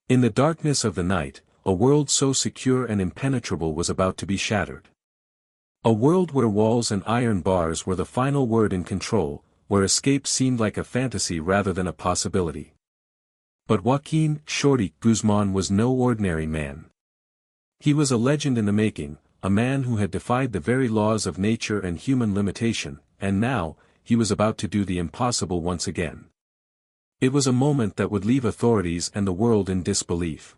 In the darkness of the night, a world so secure and impenetrable was about to be shattered. A world where walls and iron bars were the final word in control, where escape seemed like a fantasy rather than a possibility. But Joaquin "Shorty" Guzman was no ordinary man. He was a legend in the making, a man who had defied the very laws of nature and human limitation, and now, he was about to do the impossible once again. It was a moment that would leave authorities and the world in disbelief.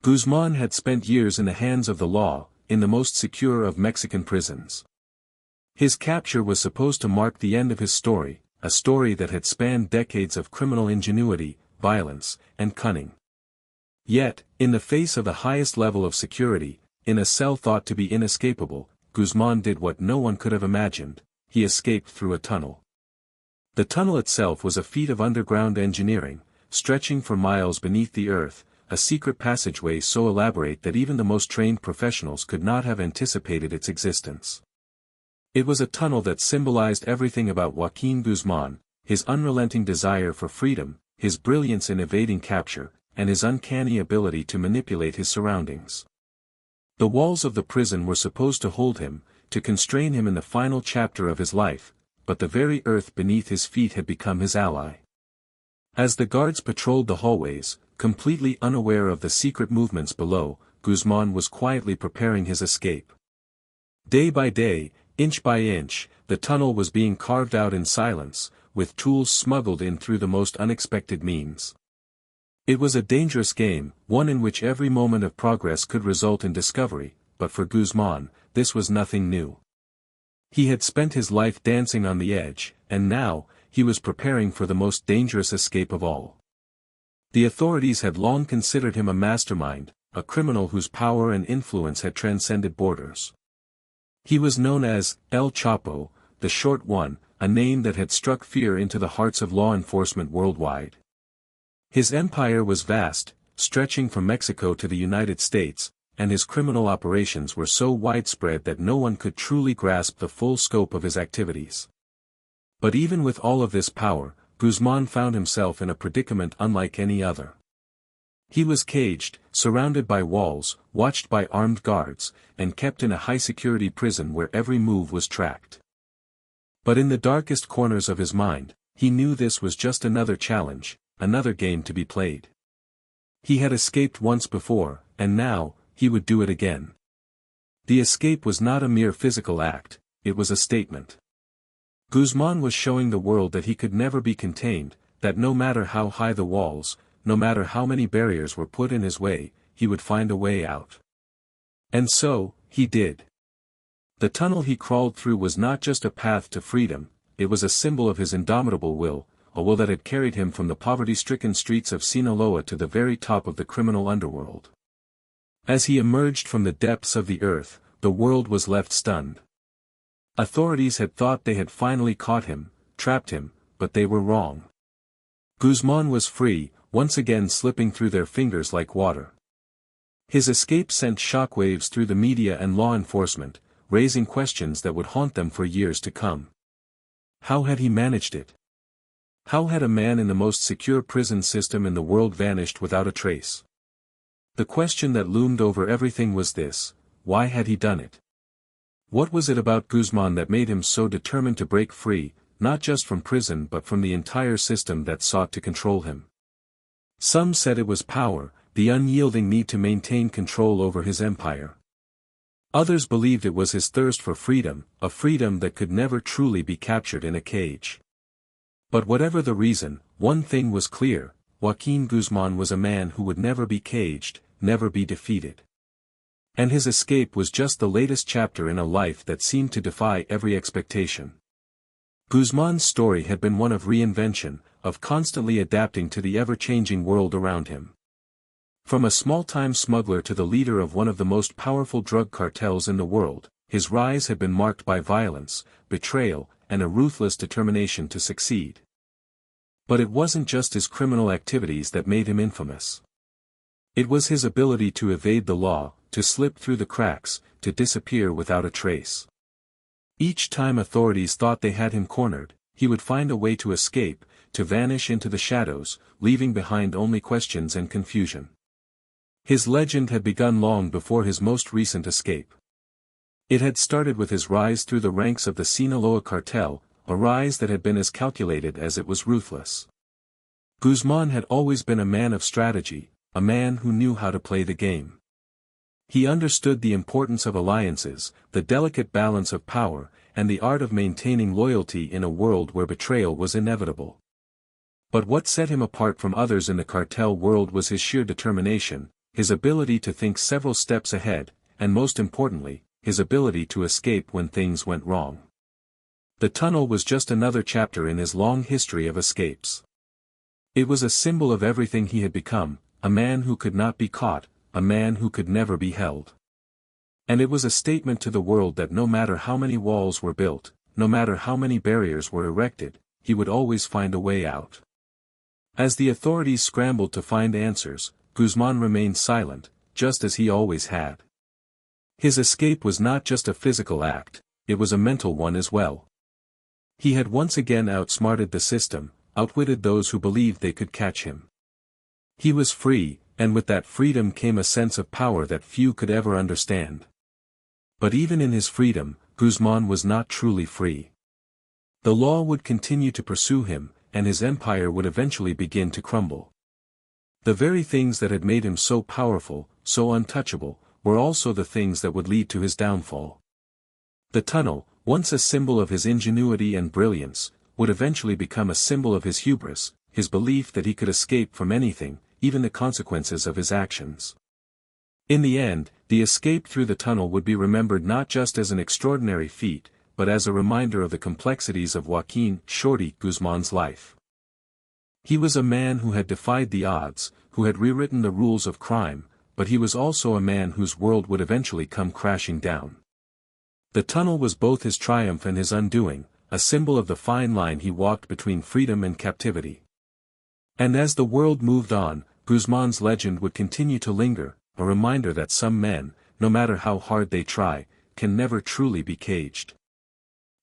Guzman had spent years in the hands of the law, in the most secure of Mexican prisons. His capture was supposed to mark the end of his story, a story that had spanned decades of criminal ingenuity, violence, and cunning. Yet, in the face of the highest level of security, in a cell thought to be inescapable, Guzman did what no one could have imagined: he escaped through a tunnel. The tunnel itself was a feat of underground engineering, stretching for miles beneath the earth, a secret passageway so elaborate that even the most trained professionals could not have anticipated its existence. It was a tunnel that symbolized everything about Joaquin Guzman: his unrelenting desire for freedom, his brilliance in evading capture, and his uncanny ability to manipulate his surroundings. The walls of the prison were supposed to hold him, to constrain him in the final chapter of his life, but the very earth beneath his feet had become his ally. As the guards patrolled the hallways, completely unaware of the secret movements below, Guzman was quietly preparing his escape. Day by day, inch by inch, the tunnel was being carved out in silence, with tools smuggled in through the most unexpected means. It was a dangerous game, one in which every moment of progress could result in discovery, but for Guzman, this was nothing new. He had spent his life dancing on the edge, and now, he was preparing for the most dangerous escape of all. The authorities had long considered him a mastermind, a criminal whose power and influence had transcended borders. He was known as El Chapo, the Short One, a name that had struck fear into the hearts of law enforcement worldwide. His empire was vast, stretching from Mexico to the United States, and his criminal operations were so widespread that no one could truly grasp the full scope of his activities. But even with all of this power, Guzman found himself in a predicament unlike any other. He was caged, surrounded by walls, watched by armed guards, and kept in a high-security prison where every move was tracked. But in the darkest corners of his mind, he knew this was just another challenge, another game to be played. He had escaped once before, and now, he would do it again. The escape was not a mere physical act, it was a statement. Guzman was showing the world that he could never be contained, that no matter how high the walls, no matter how many barriers were put in his way, he would find a way out. And so, he did. The tunnel he crawled through was not just a path to freedom, it was a symbol of his indomitable will, a will that had carried him from the poverty-stricken streets of Sinaloa to the very top of the criminal underworld. As he emerged from the depths of the earth, the world was left stunned. Authorities had thought they had finally caught him, trapped him, but they were wrong. Guzman was free, once again slipping through their fingers like water. His escape sent shockwaves through the media and law enforcement, raising questions that would haunt them for years to come. How had he managed it? How had a man in the most secure prison system in the world vanished without a trace? The question that loomed over everything was this: why had he done it? What was it about Guzman that made him so determined to break free, not just from prison but from the entire system that sought to control him? Some said it was power, the unyielding need to maintain control over his empire. Others believed it was his thirst for freedom, a freedom that could never truly be captured in a cage. But whatever the reason, one thing was clear: Joaquin Guzman was a man who would never be caged, never be defeated. And his escape was just the latest chapter in a life that seemed to defy every expectation. Guzman's story had been one of reinvention, of constantly adapting to the ever-changing world around him. From a small-time smuggler to the leader of one of the most powerful drug cartels in the world, his rise had been marked by violence, betrayal, and a ruthless determination to succeed. But it wasn't just his criminal activities that made him infamous. It was his ability to evade the law, to slip through the cracks, to disappear without a trace. Each time authorities thought they had him cornered, he would find a way to escape, to vanish into the shadows, leaving behind only questions and confusion. His legend had begun long before his most recent escape. It had started with his rise through the ranks of the Sinaloa cartel, a rise that had been as calculated as it was ruthless. Guzman had always been a man of strategy, a man who knew how to play the game. He understood the importance of alliances, the delicate balance of power, and the art of maintaining loyalty in a world where betrayal was inevitable. But what set him apart from others in the cartel world was his sheer determination, his ability to think several steps ahead, and most importantly, his ability to escape when things went wrong. The tunnel was just another chapter in his long history of escapes. It was a symbol of everything he had become, a man who could not be caught, a man who could never be held. And it was a statement to the world that no matter how many walls were built, no matter how many barriers were erected, he would always find a way out. As the authorities scrambled to find answers, Guzman remained silent, just as he always had. His escape was not just a physical act, it was a mental one as well. He had once again outsmarted the system, outwitted those who believed they could catch him. He was free, and with that freedom came a sense of power that few could ever understand. But even in his freedom, Guzman was not truly free. The law would continue to pursue him, and his empire would eventually begin to crumble. The very things that had made him so powerful, so untouchable, were also the things that would lead to his downfall. The tunnel, once a symbol of his ingenuity and brilliance, would eventually become a symbol of his hubris, his belief that he could escape from anything, even the consequences of his actions. In the end, the escape through the tunnel would be remembered not just as an extraordinary feat, but as a reminder of the complexities of Joaquin, Shorty, Guzman's life. He was a man who had defied the odds, who had rewritten the rules of crime, but he was also a man whose world would eventually come crashing down. The tunnel was both his triumph and his undoing, a symbol of the fine line he walked between freedom and captivity. And as the world moved on, Guzman's legend would continue to linger, a reminder that some men, no matter how hard they try, can never truly be caged.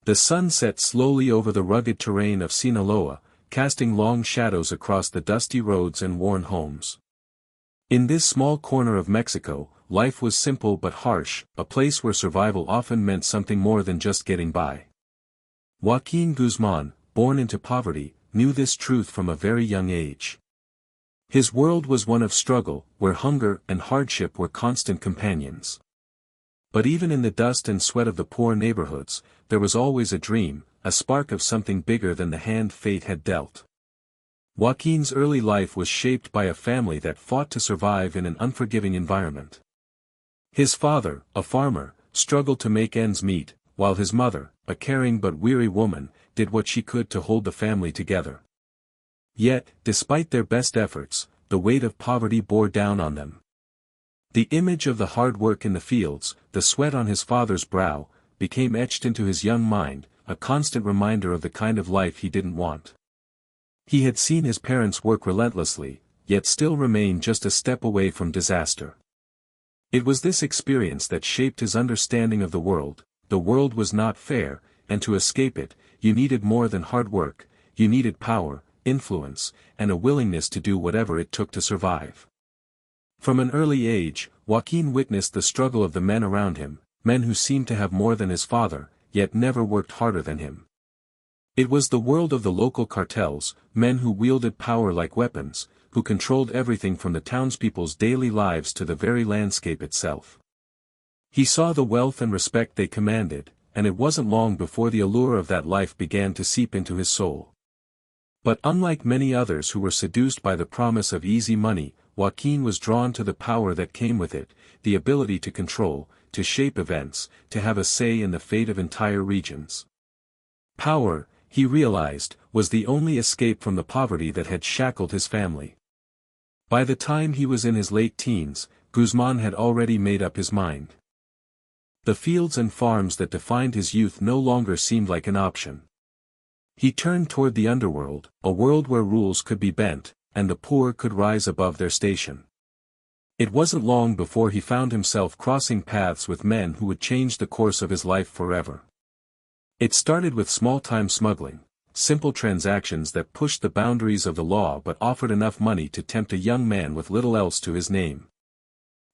The sun set slowly over the rugged terrain of Sinaloa, casting long shadows across the dusty roads and worn homes. In this small corner of Mexico, life was simple but harsh, a place where survival often meant something more than just getting by. Joaquin Guzman, born into poverty, knew this truth from a very young age. His world was one of struggle, where hunger and hardship were constant companions. But even in the dust and sweat of the poor neighborhoods, there was always a dream, a spark of something bigger than the hand fate had dealt. Joaquin's early life was shaped by a family that fought to survive in an unforgiving environment. His father, a farmer, struggled to make ends meet, while his mother, a caring but weary woman, did what she could to hold the family together. Yet, despite their best efforts, the weight of poverty bore down on them. The image of the hard work in the fields, the sweat on his father's brow, became etched into his young mind, a constant reminder of the kind of life he didn't want. He had seen his parents work relentlessly, yet still remained just a step away from disaster. It was this experience that shaped his understanding of the world. The world was not fair, and to escape it, you needed more than hard work, you needed power, influence, and a willingness to do whatever it took to survive. From an early age, Joaquin witnessed the struggle of the men around him, men who seemed to have more than his father, yet never worked harder than him. It was the world of the local cartels, men who wielded power like weapons, who controlled everything from the townspeople's daily lives to the very landscape itself. He saw the wealth and respect they commanded, and it wasn't long before the allure of that life began to seep into his soul. But unlike many others who were seduced by the promise of easy money, Joaquin was drawn to the power that came with it, the ability to control, to shape events, to have a say in the fate of entire regions. Power, he realized, was the only escape from the poverty that had shackled his family. By the time he was in his late teens, Guzman had already made up his mind. The fields and farms that defined his youth no longer seemed like an option. He turned toward the underworld, a world where rules could be bent, and the poor could rise above their station. It wasn't long before he found himself crossing paths with men who would change the course of his life forever. It started with small-time smuggling, simple transactions that pushed the boundaries of the law but offered enough money to tempt a young man with little else to his name.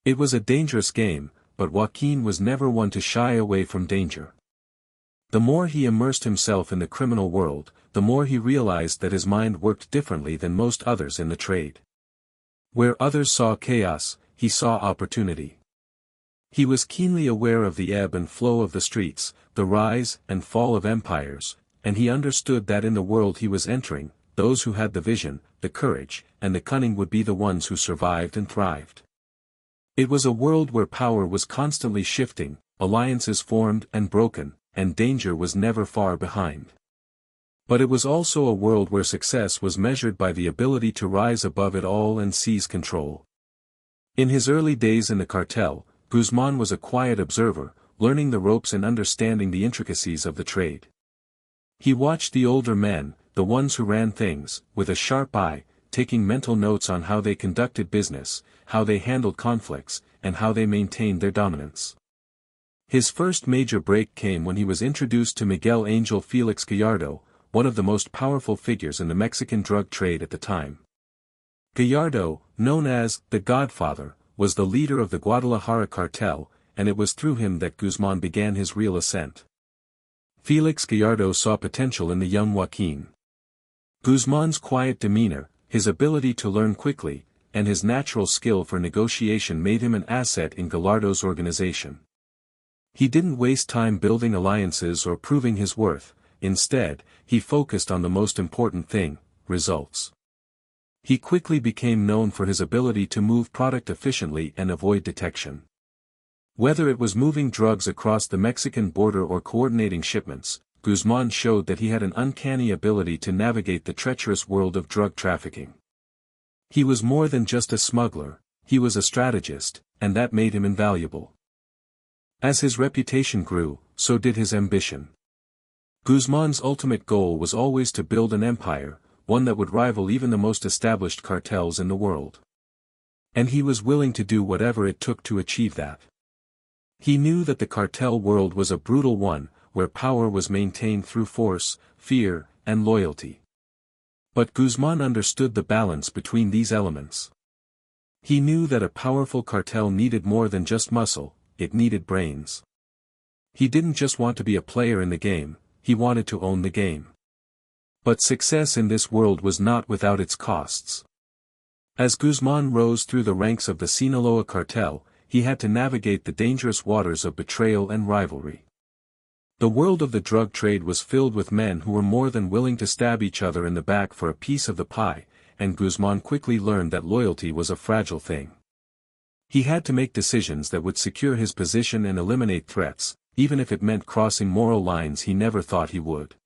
It was a dangerous game, but Joaquin was never one to shy away from danger. The more he immersed himself in the criminal world, the more he realized that his mind worked differently than most others in the trade. Where others saw chaos, he saw opportunity. He was keenly aware of the ebb and flow of the streets, the rise and fall of empires, and he understood that in the world he was entering, those who had the vision, the courage, and the cunning would be the ones who survived and thrived. It was a world where power was constantly shifting, alliances formed and broken, and danger was never far behind. But it was also a world where success was measured by the ability to rise above it all and seize control. In his early days in the cartel, Guzman was a quiet observer, learning the ropes and understanding the intricacies of the trade. He watched the older men, the ones who ran things, with a sharp eye, taking mental notes on how they conducted business, how they handled conflicts, and how they maintained their dominance. His first major break came when he was introduced to Miguel Angel Felix Gallardo, one of the most powerful figures in the Mexican drug trade at the time. Gallardo, known as the Godfather, was the leader of the Guadalajara cartel, and it was through him that Guzman began his real ascent. Felix Gallardo saw potential in the young Joaquin. Guzman's quiet demeanor, his ability to learn quickly, and his natural skill for negotiation made him an asset in Gallardo's organization. He didn't waste time building alliances or proving his worth, instead, he focused on the most important thing, results. He quickly became known for his ability to move product efficiently and avoid detection. Whether it was moving drugs across the Mexican border or coordinating shipments, Guzman showed that he had an uncanny ability to navigate the treacherous world of drug trafficking. He was more than just a smuggler, he was a strategist, and that made him invaluable. As his reputation grew, so did his ambition. Guzman's ultimate goal was always to build an empire, one that would rival even the most established cartels in the world. And he was willing to do whatever it took to achieve that. He knew that the cartel world was a brutal one, where power was maintained through force, fear, and loyalty. But Guzman understood the balance between these elements. He knew that a powerful cartel needed more than just muscle, it needed brains. He didn't just want to be a player in the game, he wanted to own the game. But success in this world was not without its costs. As Guzman rose through the ranks of the Sinaloa cartel, he had to navigate the dangerous waters of betrayal and rivalry. The world of the drug trade was filled with men who were more than willing to stab each other in the back for a piece of the pie, and Guzman quickly learned that loyalty was a fragile thing. He had to make decisions that would secure his position and eliminate threats, even if it meant crossing moral lines he never thought he would.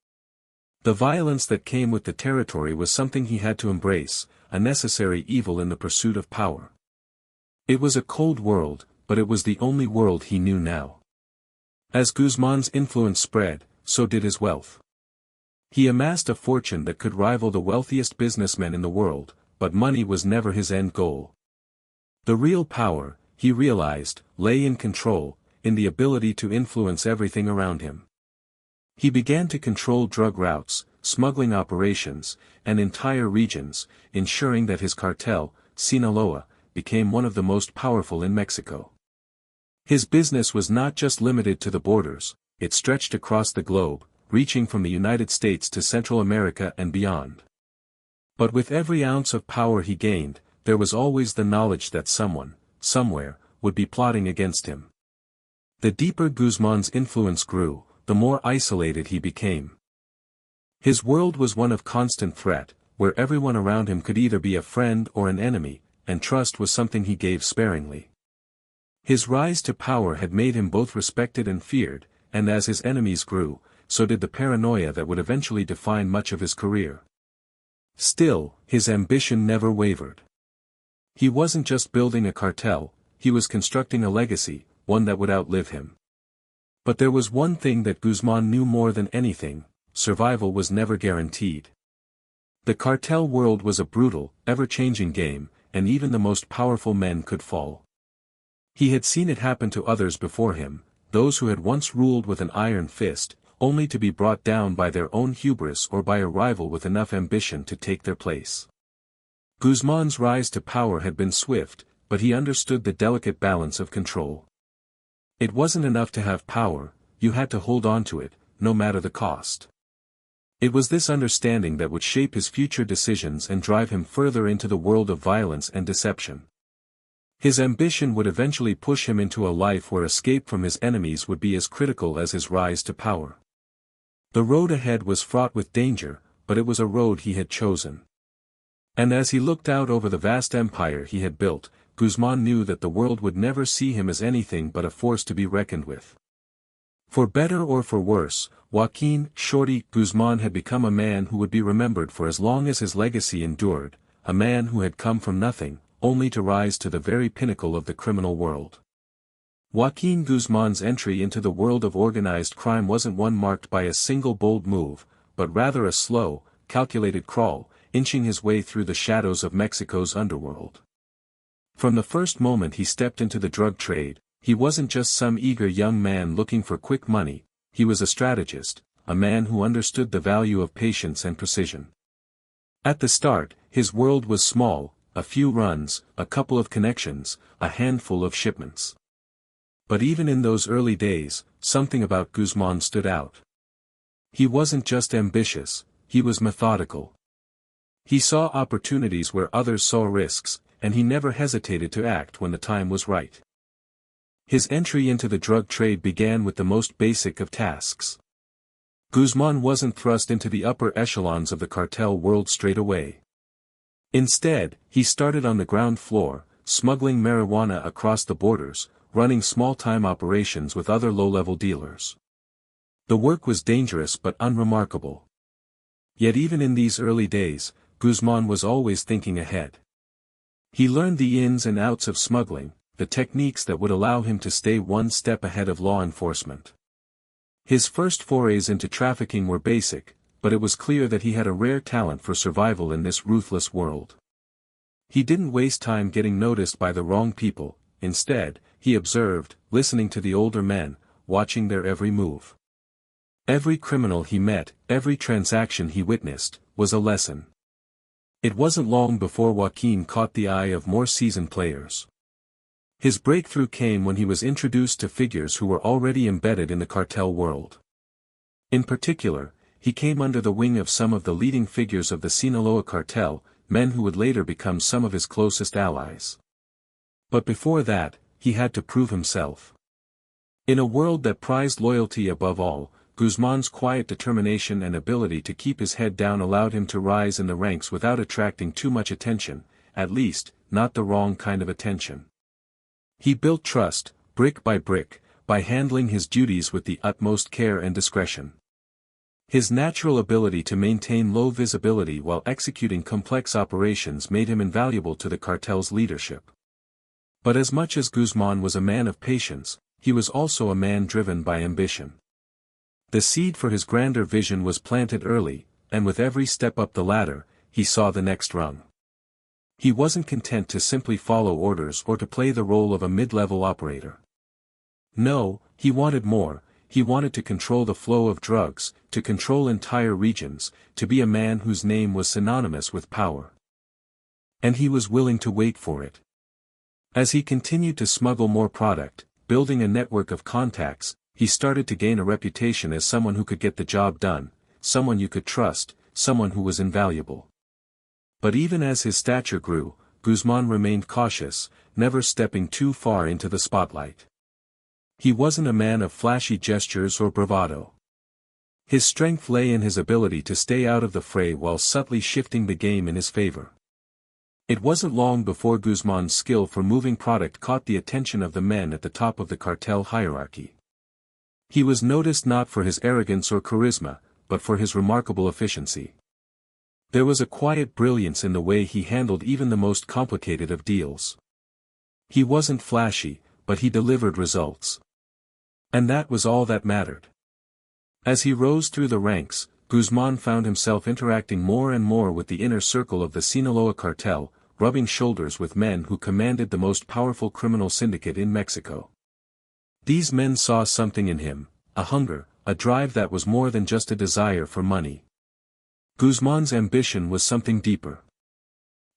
The violence that came with the territory was something he had to embrace, a necessary evil in the pursuit of power. It was a cold world, but it was the only world he knew now. As Guzman's influence spread, so did his wealth. He amassed a fortune that could rival the wealthiest businessmen in the world, but money was never his end goal. The real power, he realized, lay in control, in the ability to influence everything around him. He began to control drug routes, smuggling operations, and entire regions, ensuring that his cartel, Sinaloa, became one of the most powerful in Mexico. His business was not just limited to the borders, it stretched across the globe, reaching from the United States to Central America and beyond. But with every ounce of power he gained, there was always the knowledge that someone, somewhere, would be plotting against him. The deeper Guzman's influence grew, the more isolated he became. His world was one of constant threat, where everyone around him could either be a friend or an enemy, and trust was something he gave sparingly. His rise to power had made him both respected and feared, and as his enemies grew, so did the paranoia that would eventually define much of his career. Still, his ambition never wavered. He wasn't just building a cartel, he was constructing a legacy, one that would outlive him. But there was one thing that Guzman knew more than anything: survival was never guaranteed. The cartel world was a brutal, ever-changing game, and even the most powerful men could fall. He had seen it happen to others before him, those who had once ruled with an iron fist, only to be brought down by their own hubris or by a rival with enough ambition to take their place. Guzman's rise to power had been swift, but he understood the delicate balance of control. It wasn't enough to have power, you had to hold on to it, no matter the cost. It was this understanding that would shape his future decisions and drive him further into the world of violence and deception. His ambition would eventually push him into a life where escape from his enemies would be as critical as his rise to power. The road ahead was fraught with danger, but it was a road he had chosen. And as he looked out over the vast empire he had built, Guzman knew that the world would never see him as anything but a force to be reckoned with. For better or for worse, Joaquin, Shorty, Guzman had become a man who would be remembered for as long as his legacy endured, a man who had come from nothing, only to rise to the very pinnacle of the criminal world. Joaquin Guzman's entry into the world of organized crime wasn't one marked by a single bold move, but rather a slow, calculated crawl, inching his way through the shadows of Mexico's underworld. From the first moment he stepped into the drug trade, he wasn't just some eager young man looking for quick money, he was a strategist, a man who understood the value of patience and precision. At the start, his world was small, a few runs, a couple of connections, a handful of shipments. But even in those early days, something about Guzman stood out. He wasn't just ambitious, he was methodical. He saw opportunities where others saw risks, and he never hesitated to act when the time was right. His entry into the drug trade began with the most basic of tasks. Guzman wasn't thrust into the upper echelons of the cartel world straight away. Instead, he started on the ground floor, smuggling marijuana across the borders, running small-time operations with other low-level dealers. The work was dangerous but unremarkable. Yet even in these early days, Guzman was always thinking ahead. He learned the ins and outs of smuggling, the techniques that would allow him to stay one step ahead of law enforcement. His first forays into trafficking were basic, but it was clear that he had a rare talent for survival in this ruthless world. He didn't waste time getting noticed by the wrong people, instead, he observed, listening to the older men, watching their every move. Every criminal he met, every transaction he witnessed, was a lesson. It wasn't long before Joaquin caught the eye of more seasoned players. His breakthrough came when he was introduced to figures who were already embedded in the cartel world. In particular, he came under the wing of some of the leading figures of the Sinaloa cartel, men who would later become some of his closest allies. But before that, he had to prove himself. In a world that prized loyalty above all, Guzman's quiet determination and ability to keep his head down allowed him to rise in the ranks without attracting too much attention, at least, not the wrong kind of attention. He built trust, brick by brick, by handling his duties with the utmost care and discretion. His natural ability to maintain low visibility while executing complex operations made him invaluable to the cartel's leadership. But as much as Guzman was a man of patience, he was also a man driven by ambition. The seed for his grander vision was planted early, and with every step up the ladder, he saw the next rung. He wasn't content to simply follow orders or to play the role of a mid-level operator. No, he wanted more, he wanted to control the flow of drugs, to control entire regions, to be a man whose name was synonymous with power. And he was willing to wait for it. As he continued to smuggle more product, building a network of contacts, he started to gain a reputation as someone who could get the job done, someone you could trust, someone who was invaluable. But even as his stature grew, Guzman remained cautious, never stepping too far into the spotlight. He wasn't a man of flashy gestures or bravado. His strength lay in his ability to stay out of the fray while subtly shifting the game in his favor. It wasn't long before Guzman's skill for moving product caught the attention of the men at the top of the cartel hierarchy. He was noticed not for his arrogance or charisma, but for his remarkable efficiency. There was a quiet brilliance in the way he handled even the most complicated of deals. He wasn't flashy, but he delivered results. And that was all that mattered. As he rose through the ranks, Guzman found himself interacting more and more with the inner circle of the Sinaloa cartel, rubbing shoulders with men who commanded the most powerful criminal syndicate in Mexico. These men saw something in him, a hunger, a drive that was more than just a desire for money. Guzman's ambition was something deeper.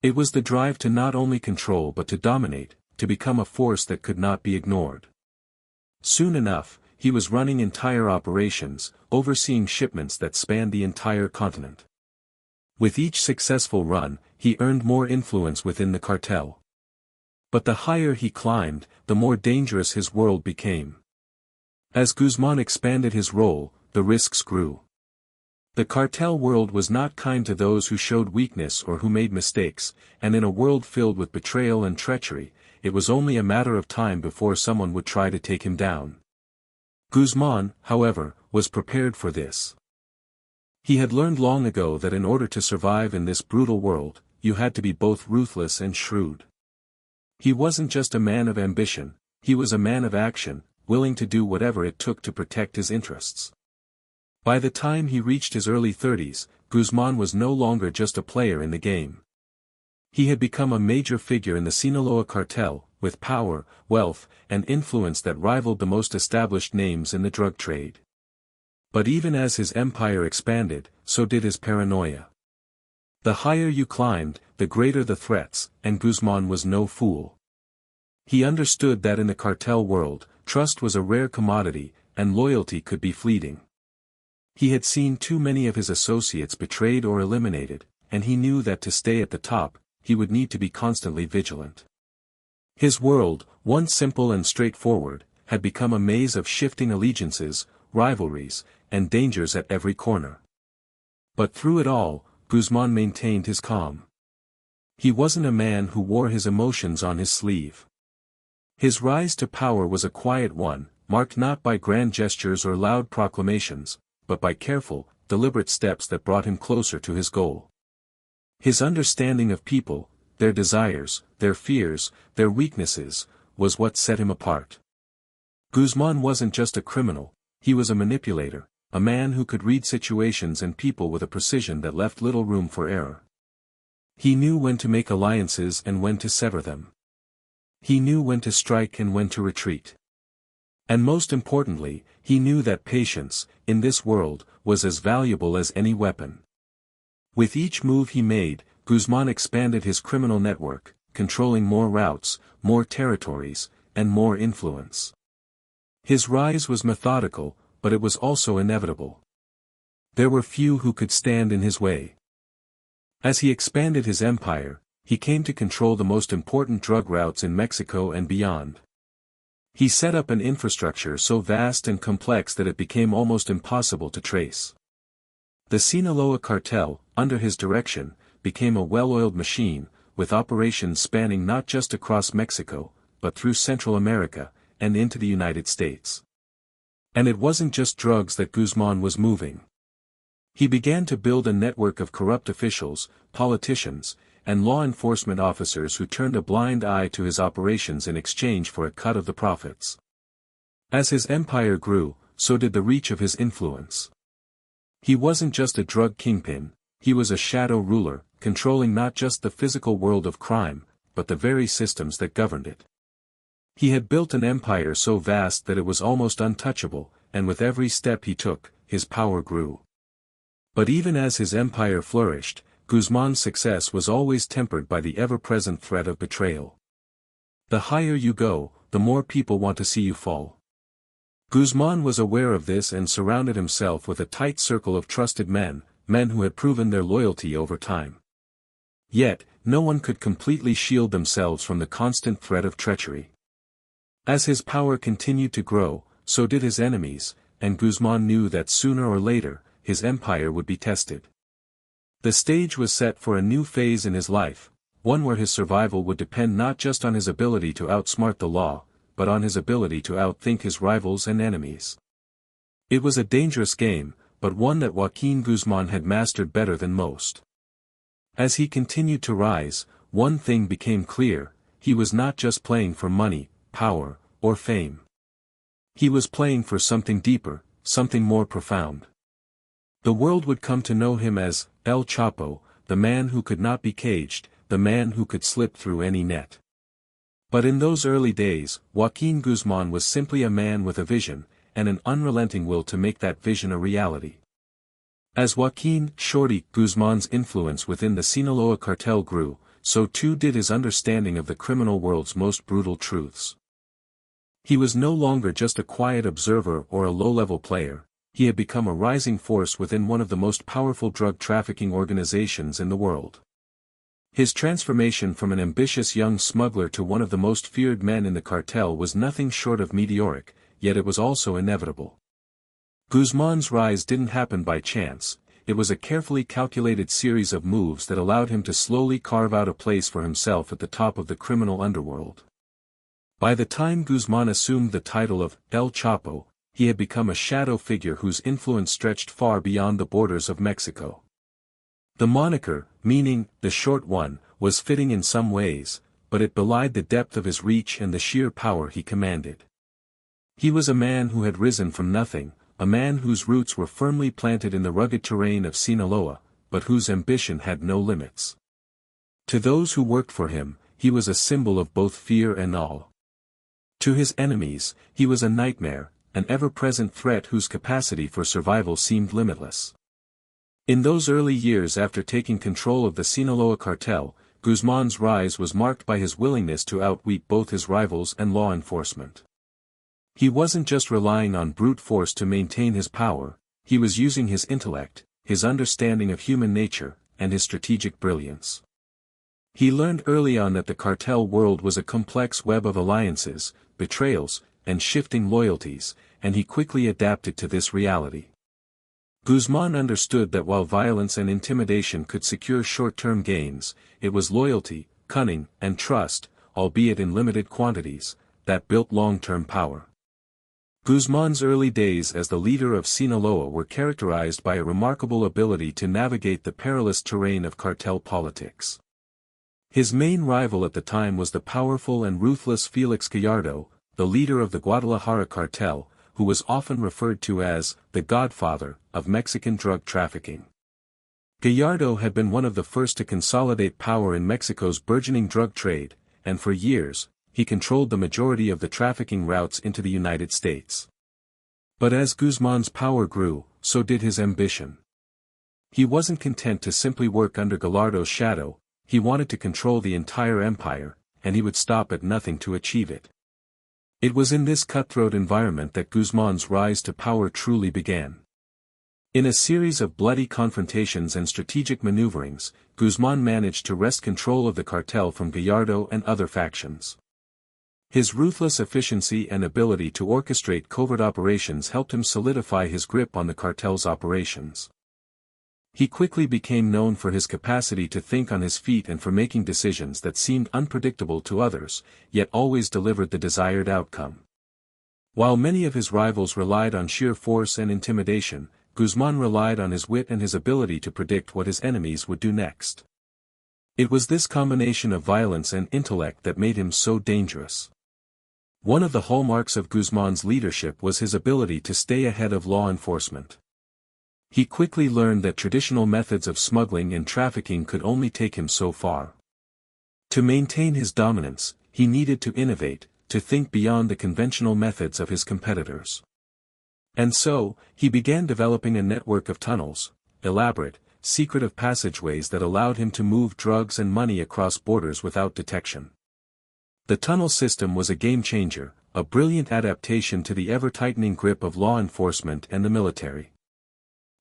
It was the drive to not only control but to dominate, to become a force that could not be ignored. Soon enough, he was running entire operations, overseeing shipments that spanned the entire continent. With each successful run, he earned more influence within the cartel. But the higher he climbed, the more dangerous his world became. As Guzman expanded his role, the risks grew. The cartel world was not kind to those who showed weakness or who made mistakes, and in a world filled with betrayal and treachery, it was only a matter of time before someone would try to take him down. Guzman, however, was prepared for this. He had learned long ago that in order to survive in this brutal world, you had to be both ruthless and shrewd. He wasn't just a man of ambition, he was a man of action, willing to do whatever it took to protect his interests. By the time he reached his early 30s, Guzman was no longer just a player in the game. He had become a major figure in the Sinaloa cartel, with power, wealth, and influence that rivaled the most established names in the drug trade. But even as his empire expanded, so did his paranoia. The higher you climbed, the greater the threats, and Guzman was no fool. He understood that in the cartel world, trust was a rare commodity, and loyalty could be fleeting. He had seen too many of his associates betrayed or eliminated, and he knew that to stay at the top, he would need to be constantly vigilant. His world, once simple and straightforward, had become a maze of shifting allegiances, rivalries, and dangers at every corner. But through it all, Guzman maintained his calm. He wasn't a man who wore his emotions on his sleeve. His rise to power was a quiet one, marked not by grand gestures or loud proclamations, but by careful, deliberate steps that brought him closer to his goal. His understanding of people, their desires, their fears, their weaknesses, was what set him apart. Guzman wasn't just a criminal, he was a manipulator, a man who could read situations and people with a precision that left little room for error. He knew when to make alliances and when to sever them. He knew when to strike and when to retreat. And most importantly, he knew that patience, in this world, was as valuable as any weapon. With each move he made, Guzman expanded his criminal network, controlling more routes, more territories, and more influence. His rise was methodical, but it was also inevitable. There were few who could stand in his way. As he expanded his empire, he came to control the most important drug routes in Mexico and beyond. He set up an infrastructure so vast and complex that it became almost impossible to trace. The Sinaloa cartel, under his direction, became a well-oiled machine, with operations spanning not just across Mexico, but through Central America, and into the United States. And it wasn't just drugs that Guzman was moving. He began to build a network of corrupt officials, politicians, and law enforcement officers who turned a blind eye to his operations in exchange for a cut of the profits. As his empire grew, so did the reach of his influence. He wasn't just a drug kingpin, he was a shadow ruler, controlling not just the physical world of crime, but the very systems that governed it. He had built an empire so vast that it was almost untouchable, and with every step he took, his power grew. But even as his empire flourished, Guzman's success was always tempered by the ever-present threat of betrayal. The higher you go, the more people want to see you fall. Guzman was aware of this and surrounded himself with a tight circle of trusted men who had proven their loyalty over time. Yet, no one could completely shield themselves from the constant threat of treachery. As his power continued to grow, so did his enemies, and Guzman knew that sooner or later, his empire would be tested. The stage was set for a new phase in his life, one where his survival would depend not just on his ability to outsmart the law, but on his ability to outthink his rivals and enemies. It was a dangerous game, but one that Joaquin Guzman had mastered better than most. As he continued to rise, one thing became clear: he was not just playing for money, power, or fame. He was playing for something deeper, something more profound. The world would come to know him as El Chapo, the man who could not be caged, the man who could slip through any net. But in those early days, Joaquin Guzman was simply a man with a vision, and an unrelenting will to make that vision a reality. As Joaquin, Shorty, Guzman's influence within the Sinaloa cartel grew, so too did his understanding of the criminal world's most brutal truths. He was no longer just a quiet observer or a low-level player, he had become a rising force within one of the most powerful drug trafficking organizations in the world. His transformation from an ambitious young smuggler to one of the most feared men in the cartel was nothing short of meteoric, yet it was also inevitable. Guzman's rise didn't happen by chance, it was a carefully calculated series of moves that allowed him to slowly carve out a place for himself at the top of the criminal underworld. By the time Guzman assumed the title of El Chapo, he had become a shadow figure whose influence stretched far beyond the borders of Mexico. The moniker, meaning, the short one, was fitting in some ways, but it belied the depth of his reach and the sheer power he commanded. He was a man who had risen from nothing, a man whose roots were firmly planted in the rugged terrain of Sinaloa, but whose ambition had no limits. To those who worked for him, he was a symbol of both fear and awe. To his enemies, he was a nightmare, an ever-present threat whose capacity for survival seemed limitless. In those early years after taking control of the Sinaloa cartel, Guzman's rise was marked by his willingness to outwit both his rivals and law enforcement. He wasn't just relying on brute force to maintain his power, he was using his intellect, his understanding of human nature, and his strategic brilliance. He learned early on that the cartel world was a complex web of alliances, betrayals, and shifting loyalties, and he quickly adapted to this reality. Guzman understood that while violence and intimidation could secure short-term gains, it was loyalty, cunning, and trust, albeit in limited quantities, that built long-term power. Guzman's early days as the leader of Sinaloa were characterized by a remarkable ability to navigate the perilous terrain of cartel politics. His main rival at the time was the powerful and ruthless Felix Gallardo, the leader of the Guadalajara cartel, who was often referred to as the Godfather of Mexican drug trafficking. Gallardo had been one of the first to consolidate power in Mexico's burgeoning drug trade, and for years, he controlled the majority of the trafficking routes into the United States. But as Guzman's power grew, so did his ambition. He wasn't content to simply work under Gallardo's shadow, he wanted to control the entire empire, and he would stop at nothing to achieve it. It was in this cutthroat environment that Guzman's rise to power truly began. In a series of bloody confrontations and strategic maneuverings, Guzman managed to wrest control of the cartel from Gallardo and other factions. His ruthless efficiency and ability to orchestrate covert operations helped him solidify his grip on the cartel's operations. He quickly became known for his capacity to think on his feet and for making decisions that seemed unpredictable to others, yet always delivered the desired outcome. While many of his rivals relied on sheer force and intimidation, Guzman relied on his wit and his ability to predict what his enemies would do next. It was this combination of violence and intellect that made him so dangerous. One of the hallmarks of Guzman's leadership was his ability to stay ahead of law enforcement. He quickly learned that traditional methods of smuggling and trafficking could only take him so far. To maintain his dominance, he needed to innovate, to think beyond the conventional methods of his competitors. And so, he began developing a network of tunnels, elaborate, secretive passageways that allowed him to move drugs and money across borders without detection. The tunnel system was a game-changer, a brilliant adaptation to the ever-tightening grip of law enforcement and the military.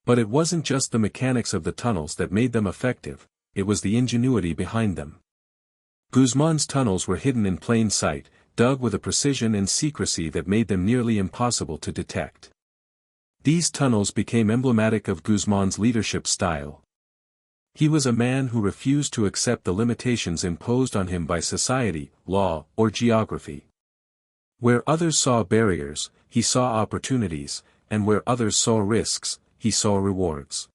But it wasn't just the mechanics of the tunnels that made them effective, it was the ingenuity behind them. Guzman's tunnels were hidden in plain sight, dug with a precision and secrecy that made them nearly impossible to detect. These tunnels became emblematic of Guzman's leadership style. He was a man who refused to accept the limitations imposed on him by society, law, or geography. Where others saw barriers, he saw opportunities, and where others saw risks, he saw rewards.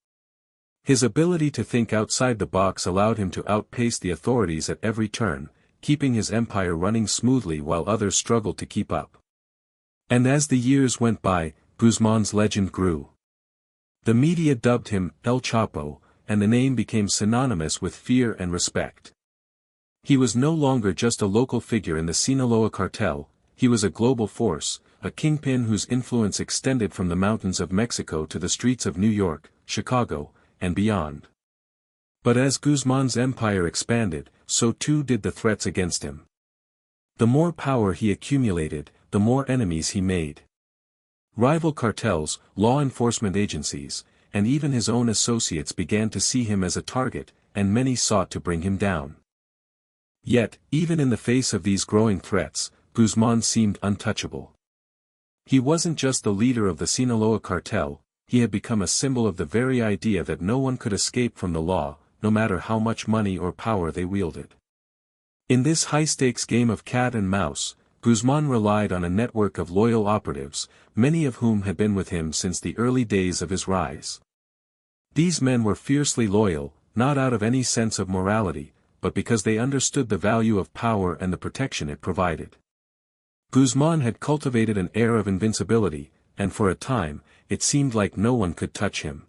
His ability to think outside the box allowed him to outpace the authorities at every turn, keeping his empire running smoothly while others struggled to keep up. And as the years went by, Guzman's legend grew. The media dubbed him El Chapo, and the name became synonymous with fear and respect. He was no longer just a local figure in the Sinaloa cartel, he was a global force, a kingpin whose influence extended from the mountains of Mexico to the streets of New York, Chicago, and beyond. But as Guzman's empire expanded, so too did the threats against him. The more power he accumulated, the more enemies he made. Rival cartels, law enforcement agencies, and even his own associates began to see him as a target, and many sought to bring him down. Yet, even in the face of these growing threats, Guzman seemed untouchable. He wasn't just the leader of the Sinaloa cartel, he had become a symbol of the very idea that no one could escape from the law, no matter how much money or power they wielded. In this high-stakes game of cat and mouse, Guzman relied on a network of loyal operatives, many of whom had been with him since the early days of his rise. These men were fiercely loyal, not out of any sense of morality, but because they understood the value of power and the protection it provided. Guzman had cultivated an air of invincibility, and for a time, it seemed like no one could touch him.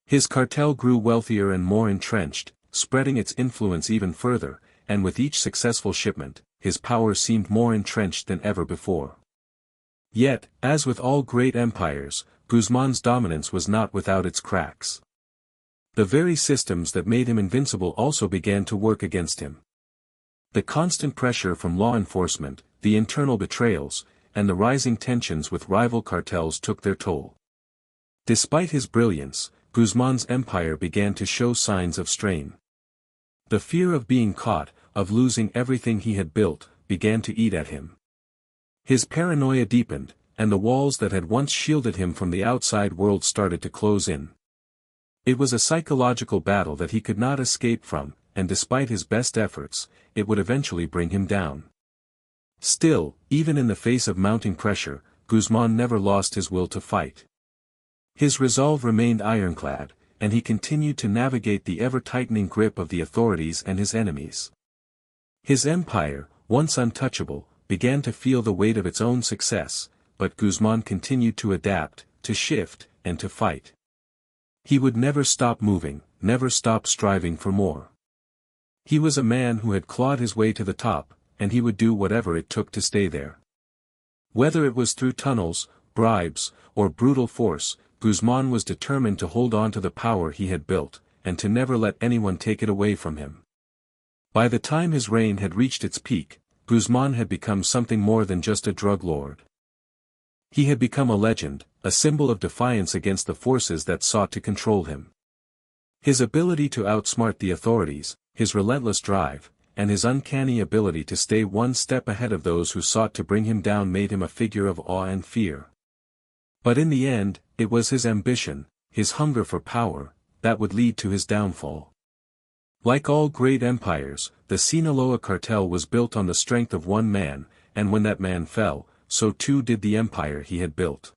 His cartel grew wealthier and more entrenched, spreading its influence even further, and with each successful shipment, his power seemed more entrenched than ever before. Yet, as with all great empires, Guzman's dominance was not without its cracks. The very systems that made him invincible also began to work against him. The constant pressure from law enforcement, the internal betrayals, and the rising tensions with rival cartels took their toll. Despite his brilliance, Guzman's empire began to show signs of strain. The fear of being caught, of losing everything he had built, began to eat at him. His paranoia deepened, and the walls that had once shielded him from the outside world started to close in. It was a psychological battle that he could not escape from, and despite his best efforts, it would eventually bring him down. Still, even in the face of mounting pressure, Guzman never lost his will to fight. His resolve remained ironclad, and he continued to navigate the ever-tightening grip of the authorities and his enemies. His empire, once untouchable, began to feel the weight of its own success, but Guzman continued to adapt, to shift, and to fight. He would never stop moving, never stop striving for more. He was a man who had clawed his way to the top, and he would do whatever it took to stay there. Whether it was through tunnels, bribes, or brutal force, Guzman was determined to hold on to the power he had built, and to never let anyone take it away from him. By the time his reign had reached its peak, Guzman had become something more than just a drug lord. He had become a legend, a symbol of defiance against the forces that sought to control him. His ability to outsmart the authorities, his relentless drive, and his uncanny ability to stay one step ahead of those who sought to bring him down made him a figure of awe and fear. But in the end, it was his ambition, his hunger for power, that would lead to his downfall. Like all great empires, the Sinaloa cartel was built on the strength of one man, and when that man fell, so too did the empire he had built.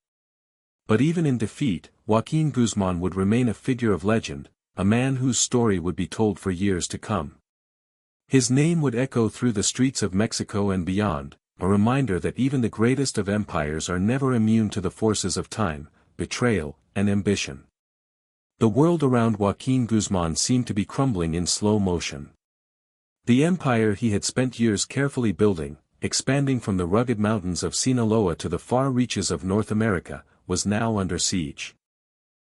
But even in defeat, Joaquin Guzman would remain a figure of legend, a man whose story would be told for years to come. His name would echo through the streets of Mexico and beyond, a reminder that even the greatest of empires are never immune to the forces of time, betrayal, and ambition. The world around Joaquin Guzman seemed to be crumbling in slow motion. The empire he had spent years carefully building, expanding from the rugged mountains of Sinaloa to the far reaches of North America, was now under siege.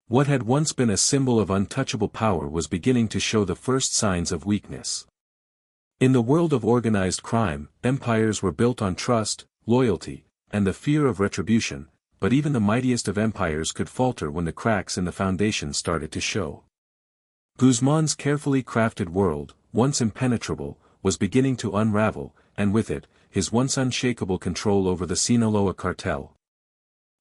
What had once been a symbol of untouchable power was beginning to show the first signs of weakness. In the world of organized crime, empires were built on trust, loyalty, and the fear of retribution, but even the mightiest of empires could falter when the cracks in the foundation started to show. Guzman's carefully crafted world, once impenetrable, was beginning to unravel, and with it, his once unshakable control over the Sinaloa cartel.